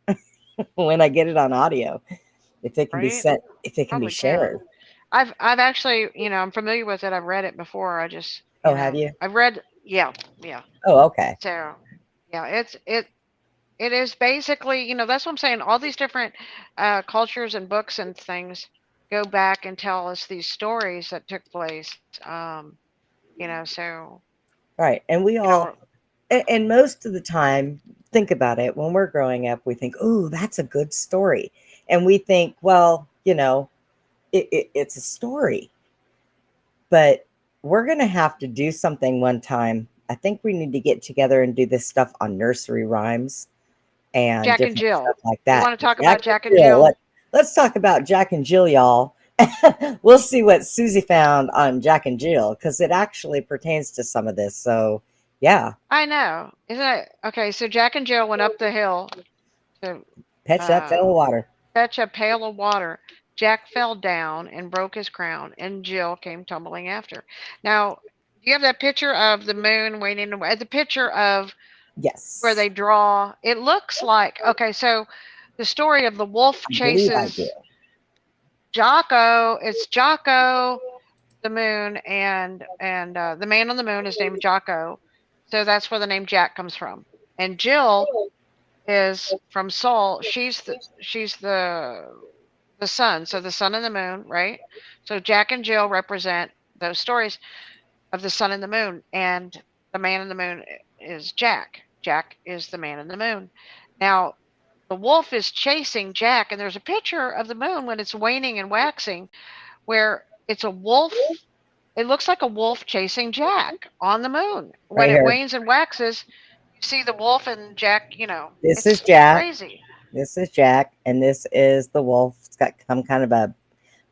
when I get it on audio. If it can be sent, if it can be shared. I've actually, I'm familiar with it. I've read it before. I just have you? I've read, yeah. Oh, okay. So, yeah, it is basically, that's what I'm saying. All these different cultures and books and things go back and tell us these stories that took place. So. Right, and we all, and most of the time, think about it. When we're growing up, we think, "Oh, that's a good story," and we think, well, it's a story. But we're going to have to do something one time. I think we need to get together and do this stuff on nursery rhymes and Jack and different Jill. stuff like that. You want to talk about Jack and Jill? Let's talk about Jack and Jill, y'all. We'll see what Susie found on Jack and Jill because it actually pertains to some of this. So, yeah. I know. Isn't it? Okay, so Jack and Jill went up the hill to fetch that pail of water. Fetch a pail of water. Jack fell down and broke his crown, and Jill came tumbling after. Now, do you have that picture of the moon waiting? The picture of where they draw. It looks like, okay, so the story of the wolf chases Jocko. It's Jocko, the moon, and the man on the moon is named Jocko. So that's where the name Jack comes from. And Jill is from Sol. She's the sun. So the sun and the moon, right? So Jack and Jill represent those stories of the sun and the moon, and the man in the moon is Jack. Jack is the man in the moon. Now, the wolf is chasing Jack, and there's a picture of the moon when it's waning and waxing, where it's a wolf. It looks like a wolf chasing Jack on the moon. When it wanes and waxes, you see the wolf and Jack. This is Jack. Crazy. This is Jack, and this is the wolf. It's got some kind of a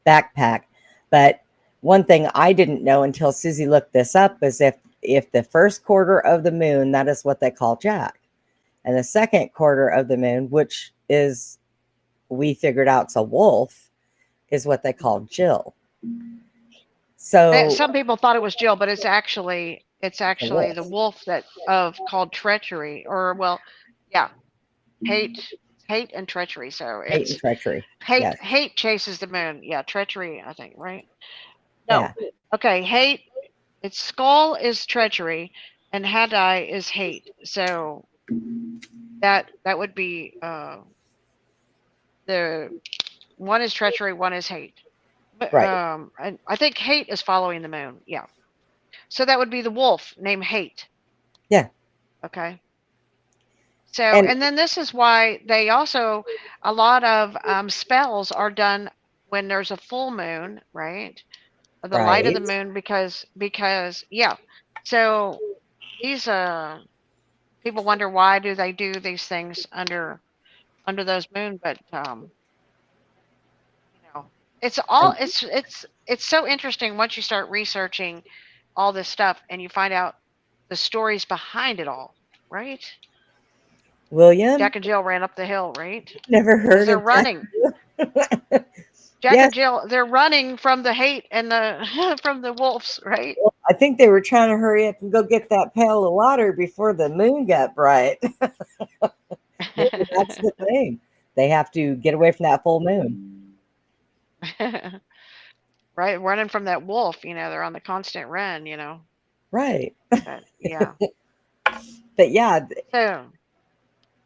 backpack. But one thing I didn't know until Susie looked this up is if the first quarter of the moon, that is what they call Jack. And the second quarter of the moon, which is, we figured out it's a wolf, is what they call Jill. So some people thought it was Jill, but it's actually the wolf that called treachery, or hate. hate and treachery. So Hate and it's treachery. hate. Yes. Hate chases the moon. Yeah, treachery. I think right. No. Yeah. Okay. Hate. Its skull is treachery, and Hadai is hate. So that would be the one is treachery, one is hate. But Right. I think hate is following the moon. Yeah. So that would be the wolf named Hate. Yeah. Okay. So and then this is why they also a lot of spells are done when there's a full moon, right? The light of the Right. moon because yeah. So these people wonder why do they do these things under those moon, but you know, it's all it's so interesting once you start researching all this stuff and you find out the stories behind it all, right? William? Jack and Jill ran up the hill, right? Never Because heard they're of Jack. running. Jack Yes. and Jill, they're running from the hate and the from the wolves, right? Well, I think they were trying to hurry up and go get that pail of water before the moon got bright. Maybe that's the thing. They have to get away from that full moon. Right, running from that wolf, they're on the constant run, Right. But, yeah. But yeah, So,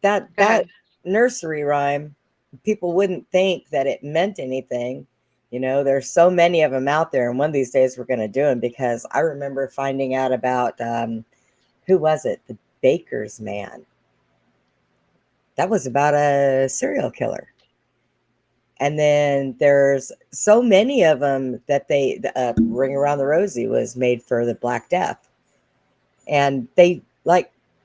that nursery rhyme, people wouldn't think that it meant anything. There's so many of them out there, and one of these days we're going to do them, because I remember finding out about who was it? The Baker's Man. That was about a serial killer. And then there's so many of them that they Ring Around the Rosie was made for the Black Death, and they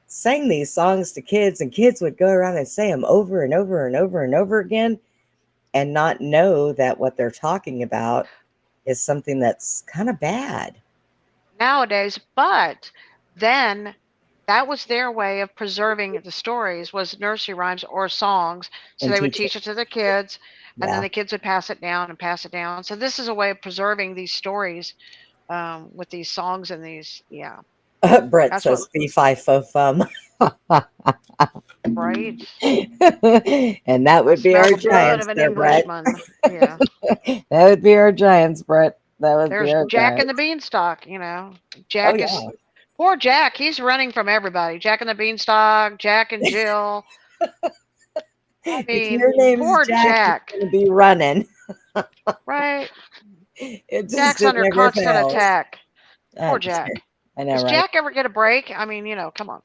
sang these songs to kids, and kids would go around and say them over and over and over and over again, and not know that what they're talking about is something that's kind of bad nowadays, but then that was their way of preserving the stories, was nursery rhymes or songs. So they would teach it to the kids, and then the kids would pass it down and pass it down. So this is a way of preserving these stories with these songs and these, yeah. Brett That's says fee fi fo fum. Right. And that would be Smell our the blood giants of an there, Brett. Englishman. Yeah. That would be our giants, Brett. That would There's be our Jack and the giants. Beanstalk, Oh, Jack yeah. is poor Jack. He's running from everybody. Jack and the Beanstalk, Jack and Jill. I If mean, your name's poor Jack, you're going to be running. Right. It Jack's it under never constant fails. attack. Poor Jack. I know, Does right? Jack ever get a break? I mean, come on.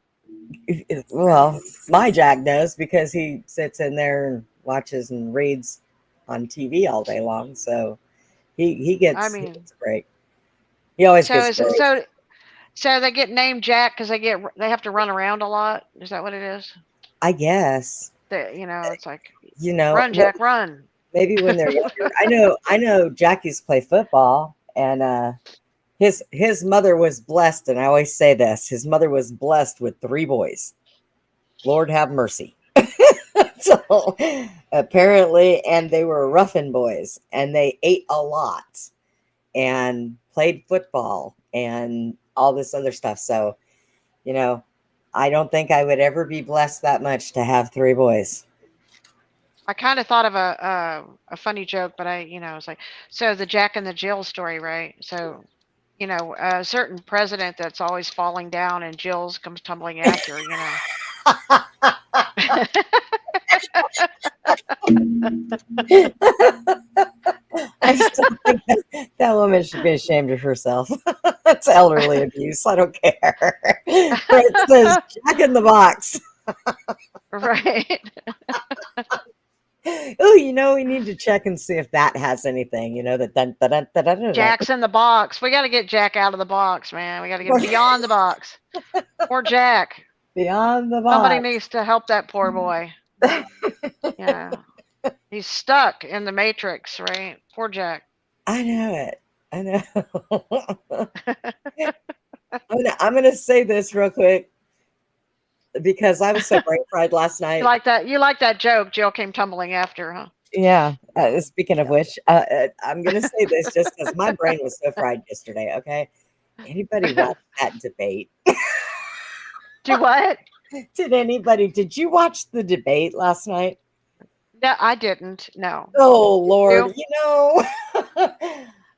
Well, my Jack does, because he sits in there and watches and reads on TV all day long. So he gets a break. He always gets a break. So they get named Jack because they have to run around a lot. Is that what it is? I guess. It's like, run, Jack, run. Maybe when they're younger. I know Jackies play football, and his mother was blessed, and I always say this, his mother was blessed with 3 boys. Lord have mercy. So apparently, and they were roughin' boys, and they ate a lot and played football and all this other stuff. So, I don't think I would ever be blessed that much to have 3 boys. I kind of thought of a funny joke, but it's like, so the Jack and the Jill story, right? So, a certain president that's always falling down and Jill's comes tumbling after, I still think that woman should be ashamed of herself. That's elderly abuse. I don't care. Brett says Jack in the Box. Right. Oh, we need to check and see if that has anything. That Jack's in the box. We got to get Jack out of the box, man. We got to get beyond the box. Poor Jack. Beyond the box. Somebody needs to help that poor boy. Yeah. He's stuck in the matrix, right? Poor Jack. I know it. I know. I'm gonna say this real quick, because I was so brain fried last night. You like that joke? Jill came tumbling after, huh? Yeah. Speaking of which, I'm gonna say this just because my brain was so fried yesterday. Okay. Anybody watch that debate? Do what? Did you watch the debate last night? No, I didn't. No. Oh Did Lord, you?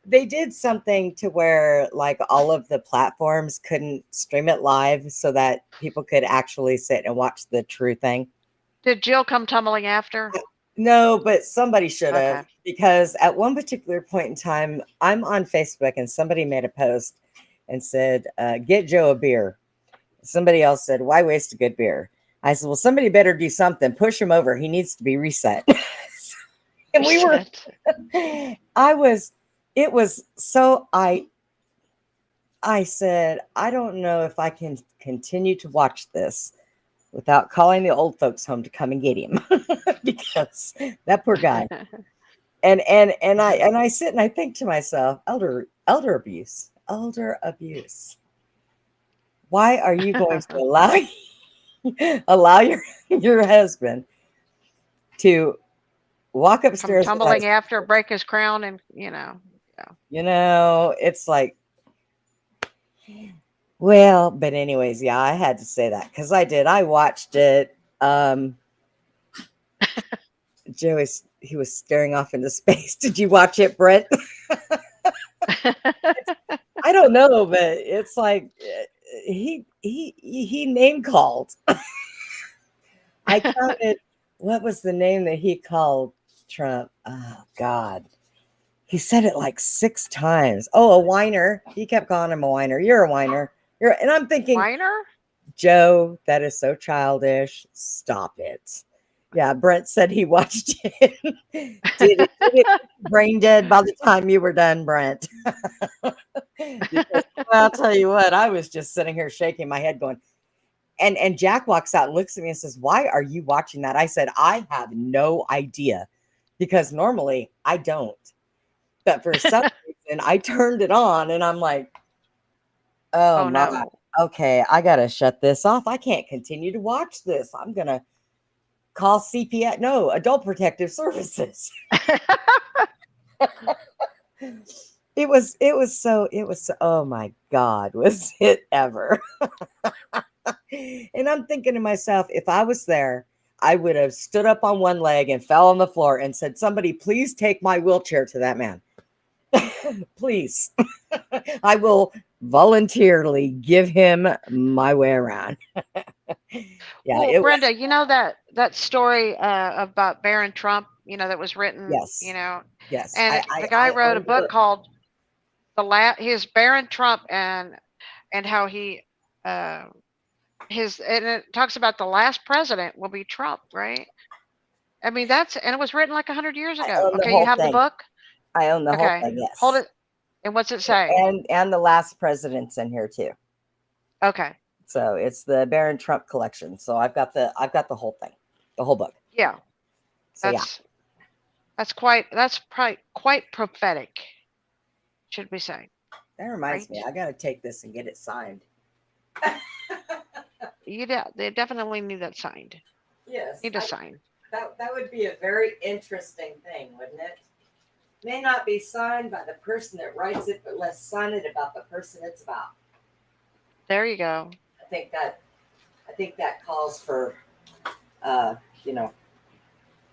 they did something to where like all of the platforms couldn't stream it live so that people could actually sit and watch the true thing. Did Jill come tumbling after? No, but somebody should have, Okay. because at one particular point in time, I'm on Facebook and somebody made a post and said, get Joe a beer. Somebody else said, why waste a good beer? I said, well, somebody better do something. Push him over. He needs to be reset. And we were, it was so, I said, I don't know if I can continue to watch this without calling the old folks home to come and get him because that poor guy. And I sit and I think to myself, elder abuse. Why are you going to allow your husband to walk Come upstairs tumbling after, break his crown, and yeah. It's like, well, but anyways, yeah, I had to say that because I watched it. Joey, he was staring off into space. Did you watch it, Brent? I don't know, but it's like he name called. I counted. What was the name that he called Trump? Oh God, he said it like 6 times. Oh, a whiner. He kept calling him a whiner. You're a whiner. And I'm thinking, whiner. Joe, that is so childish. Stop it. Yeah, Brent said he watched it. Did it brain dead by the time you were done, Brent? Because, well, I'll tell you what, I was just sitting here shaking my head going, and Jack walks out and looks at me and says, why are you watching that? I said, I have no idea, because normally I don't. But for some reason, I turned it on and I'm like, oh my, no. Okay, I got to shut this off. I can't continue to watch this. I'm going to call CPS, no, Adult Protective Services. It was so, oh my God, was it ever? And I'm thinking to myself, if I was there, I would have stood up on one leg and fell on the floor and said, somebody please take my wheelchair to that man. Please. I will voluntarily give him my way around. Yeah, well, Brenda, you know that story about Baron Trump, that was written, yes, yes, and the guy wrote a book called his Baron Trump, and how he and it talks about the last president will be Trump, right? I mean, and it was written like 100 years ago. Okay, you have the book? I own the whole Okay, thing, yes. hold it. And what's it say? And the last president's in here too. Okay. So it's the Baron Trump collection. So I've got the whole thing, the whole book. Yeah. So that's probably quite prophetic, should we say. That reminds me, I got to take this and get it signed. They definitely need that signed. Yes. Need a sign. That would be a very interesting thing, wouldn't it? May not be signed by the person that writes it, but let's sign it about the person it's about. There you go. I think that calls for,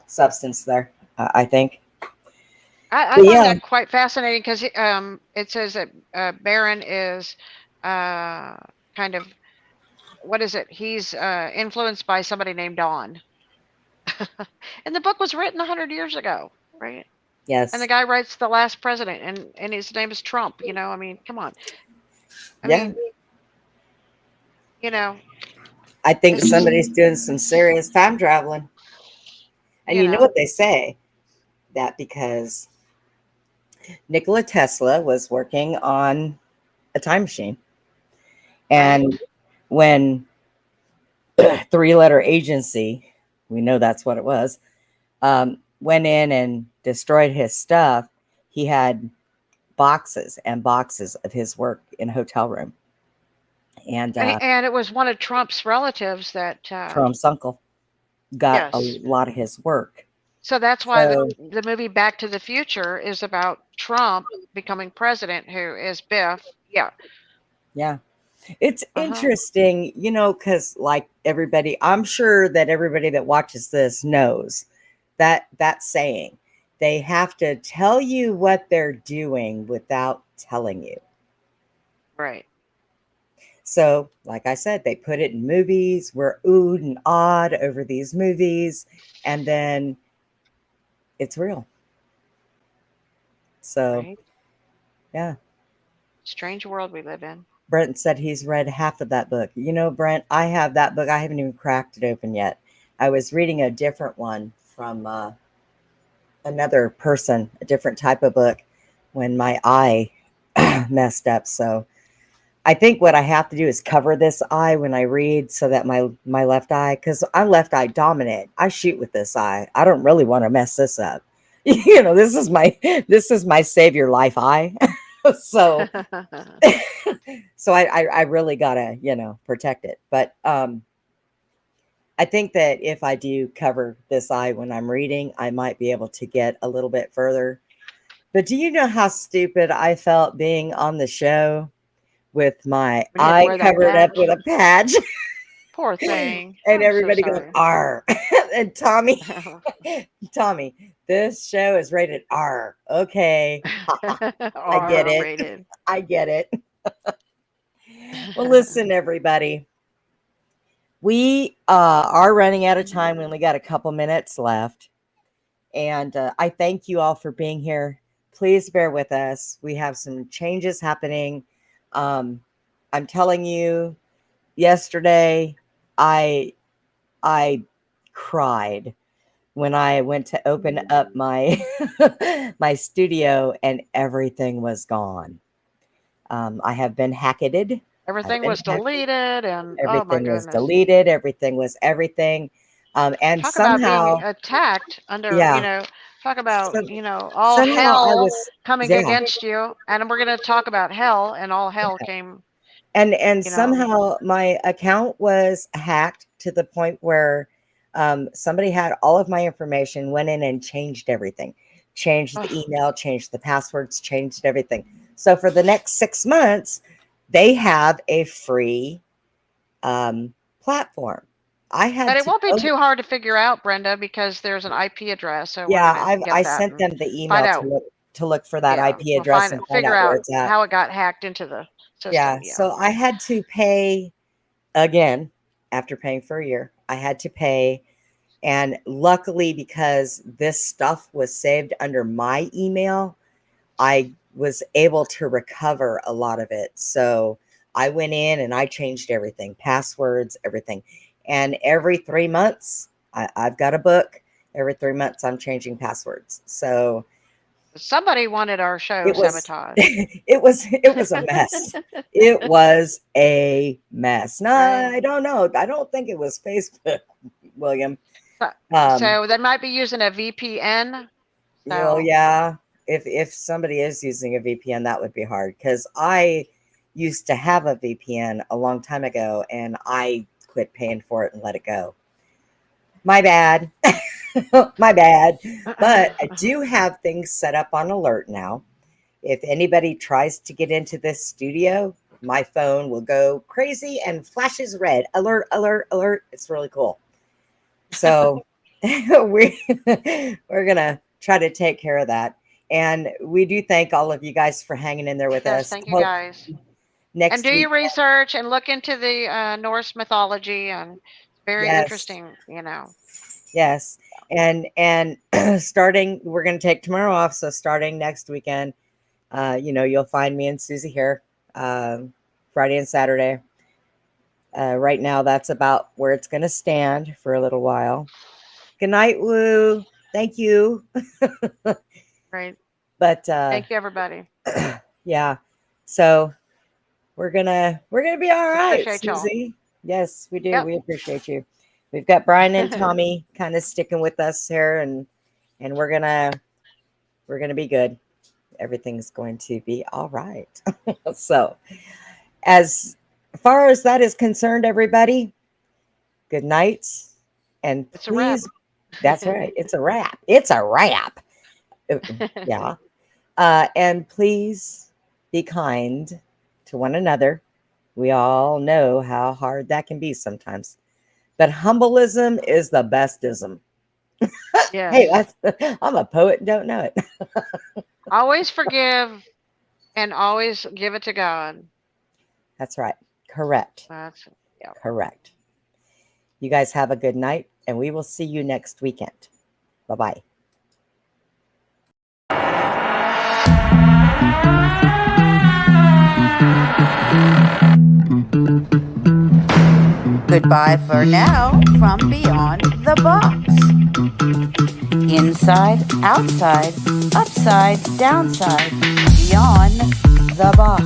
substance there. I think. I find that quite fascinating because it says that Barron is kind of, what is it? He's influenced by somebody named Dawn. And the book was written 100 years ago, right? Yes. And the guy writes the last president, and his name is Trump. I mean, come on. I mean, I think somebody's doing some serious time traveling. And you know what they say? That because Nikola Tesla was working on a time machine. And when 3-letter agency, we know that's what it was, went in and destroyed his stuff, he had boxes and boxes of his work in a hotel room. And it was one of Trump's relatives that Trump's uncle got a lot of his work. So that's why the movie Back to the Future is about Trump becoming president, who is Biff. Yeah. Yeah. It's interesting, because like everybody, I'm sure that everybody that watches this knows that saying. They have to tell you what they're doing without telling you. Right. So, like I said, they put it in movies. We're oohed and awed over these movies, and then it's real. So, Right. yeah. Strange world we live in. Brent said he's read half of that book. You know, Brent, I have that book. I haven't even cracked it open yet. I was reading a different one from another person, a different type of book when my eye messed up. So I think what I have to do is cover this eye when I read so that my left eye, because I'm left eye dominant. I shoot with this eye. I don't really want to mess this up. You know, this is my savior life eye. So so I really gotta, protect it. But I think that if I do cover this eye when I'm reading, I might be able to get a little bit further. But do you know how stupid I felt being on the show with my When you had to eye wear that covered up patch. with a patch? Poor thing. And I'm so everybody goes, sorry. R. And Tommy, this show is rated R. Okay. I get R it. rated. I get it. Well, listen, everybody. We are running out of time. We only got a couple minutes left. And I thank you all for being here. Please bear with us. We have some changes happening. I'm telling you, yesterday I cried when I went to open up my my studio and everything was gone. I have been hacketed. I've Everything been was hacked. deleted, and oh my Everything was goodness. deleted. Everything was everything. And Talk about being somehow, attacked under, yeah, talk about, some, all somehow I hell was, coming yeah. against you. And we're going to talk about hell, and all hell came, And you know. somehow my account was hacked to the point where somebody had all of my information, went in and changed everything, changed the Ugh. email, changed the passwords, changed everything. So for the next 6 months, they have a free platform. I But had it to won't be go, too hard to figure out, Brenda, because there's an IP address. So we're yeah, going to get I that sent and them the find email out. to look for that Yeah, IP we'll address and find figure out where out it's at. how it got hacked into the system. Yeah, Yeah. so I had to pay again after paying for a year. I had to pay. And luckily, because this stuff was saved under my email, I was able to recover a lot of it. So I went in and I changed everything, passwords, everything. And every 3 months, I've got a book. Every 3 months, I'm changing passwords. So Somebody wanted our show it was sabotaged. it was a mess. It was a mess. No, Right. I don't know. I don't think it was Facebook, William. So they might be using a VPN. Well, So yeah. If somebody is using a VPN, that would be hard because I used to have a VPN a long time ago and I quit paying for it and let it go. My bad. My bad. But I do have things set up on alert now. If anybody tries to get into this studio, my phone will go crazy and flashes red. Alert, alert, alert. It's really cool. So we're gonna try to take care of that. And we do thank all of you guys for hanging in there with yes, us. thank you Hope guys. And next do week. your research and look into the Norse mythology, and it's very Yes. interesting. Yes. And starting, we're gonna take tomorrow off. So starting next weekend, you'll find me and Susie here Friday and Saturday. Right now, that's about where it's going to stand for a little while. Good night, Woo. Thank you. Right. But Thank you, everybody. yeah, so we're gonna be all right, Appreciate y'all. Susie. Yes, we do. Yep. We appreciate you. We've got Brian and Tommy kind of sticking with us here, and we're gonna be good. Everything's going to be all right. So, as far as that is concerned, everybody, good night, and It's a wrap. please. That's right. It's a wrap. It's a wrap. Yeah. And please be kind to one another. We all know how hard that can be sometimes. But humbleism is the bestism. Yes. Hey, I'm a poet and don't know it. Always forgive and always give it to God. That's right. Correct. Yeah. Correct. You guys have a good night, and we will see you next weekend. Bye-bye. Goodbye for now from Beyond the Box. Inside, outside, upside, downside, beyond the box.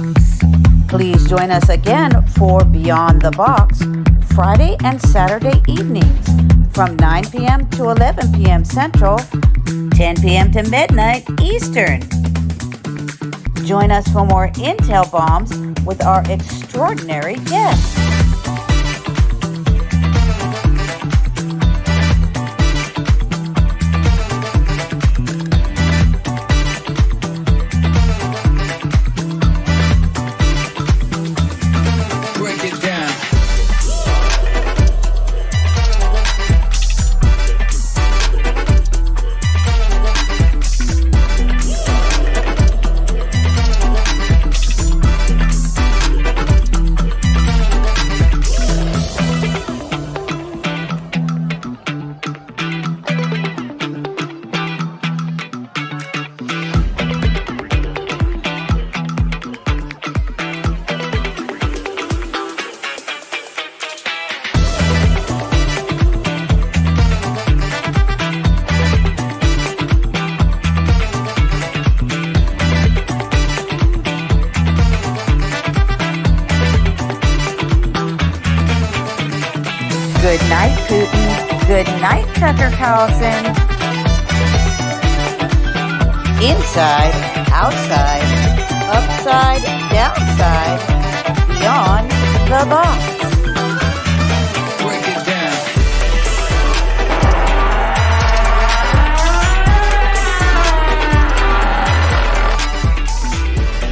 Please join us again for Beyond the Box, Friday and Saturday evenings from 9 p.m. to 11 p.m. Central, 10 p.m. to midnight Eastern. Join us for more intel bombs with our extraordinary guests. Break it down. Good night, Putin. Good night, Tucker Carlson. Inside, outside, upside, downside, beyond the box.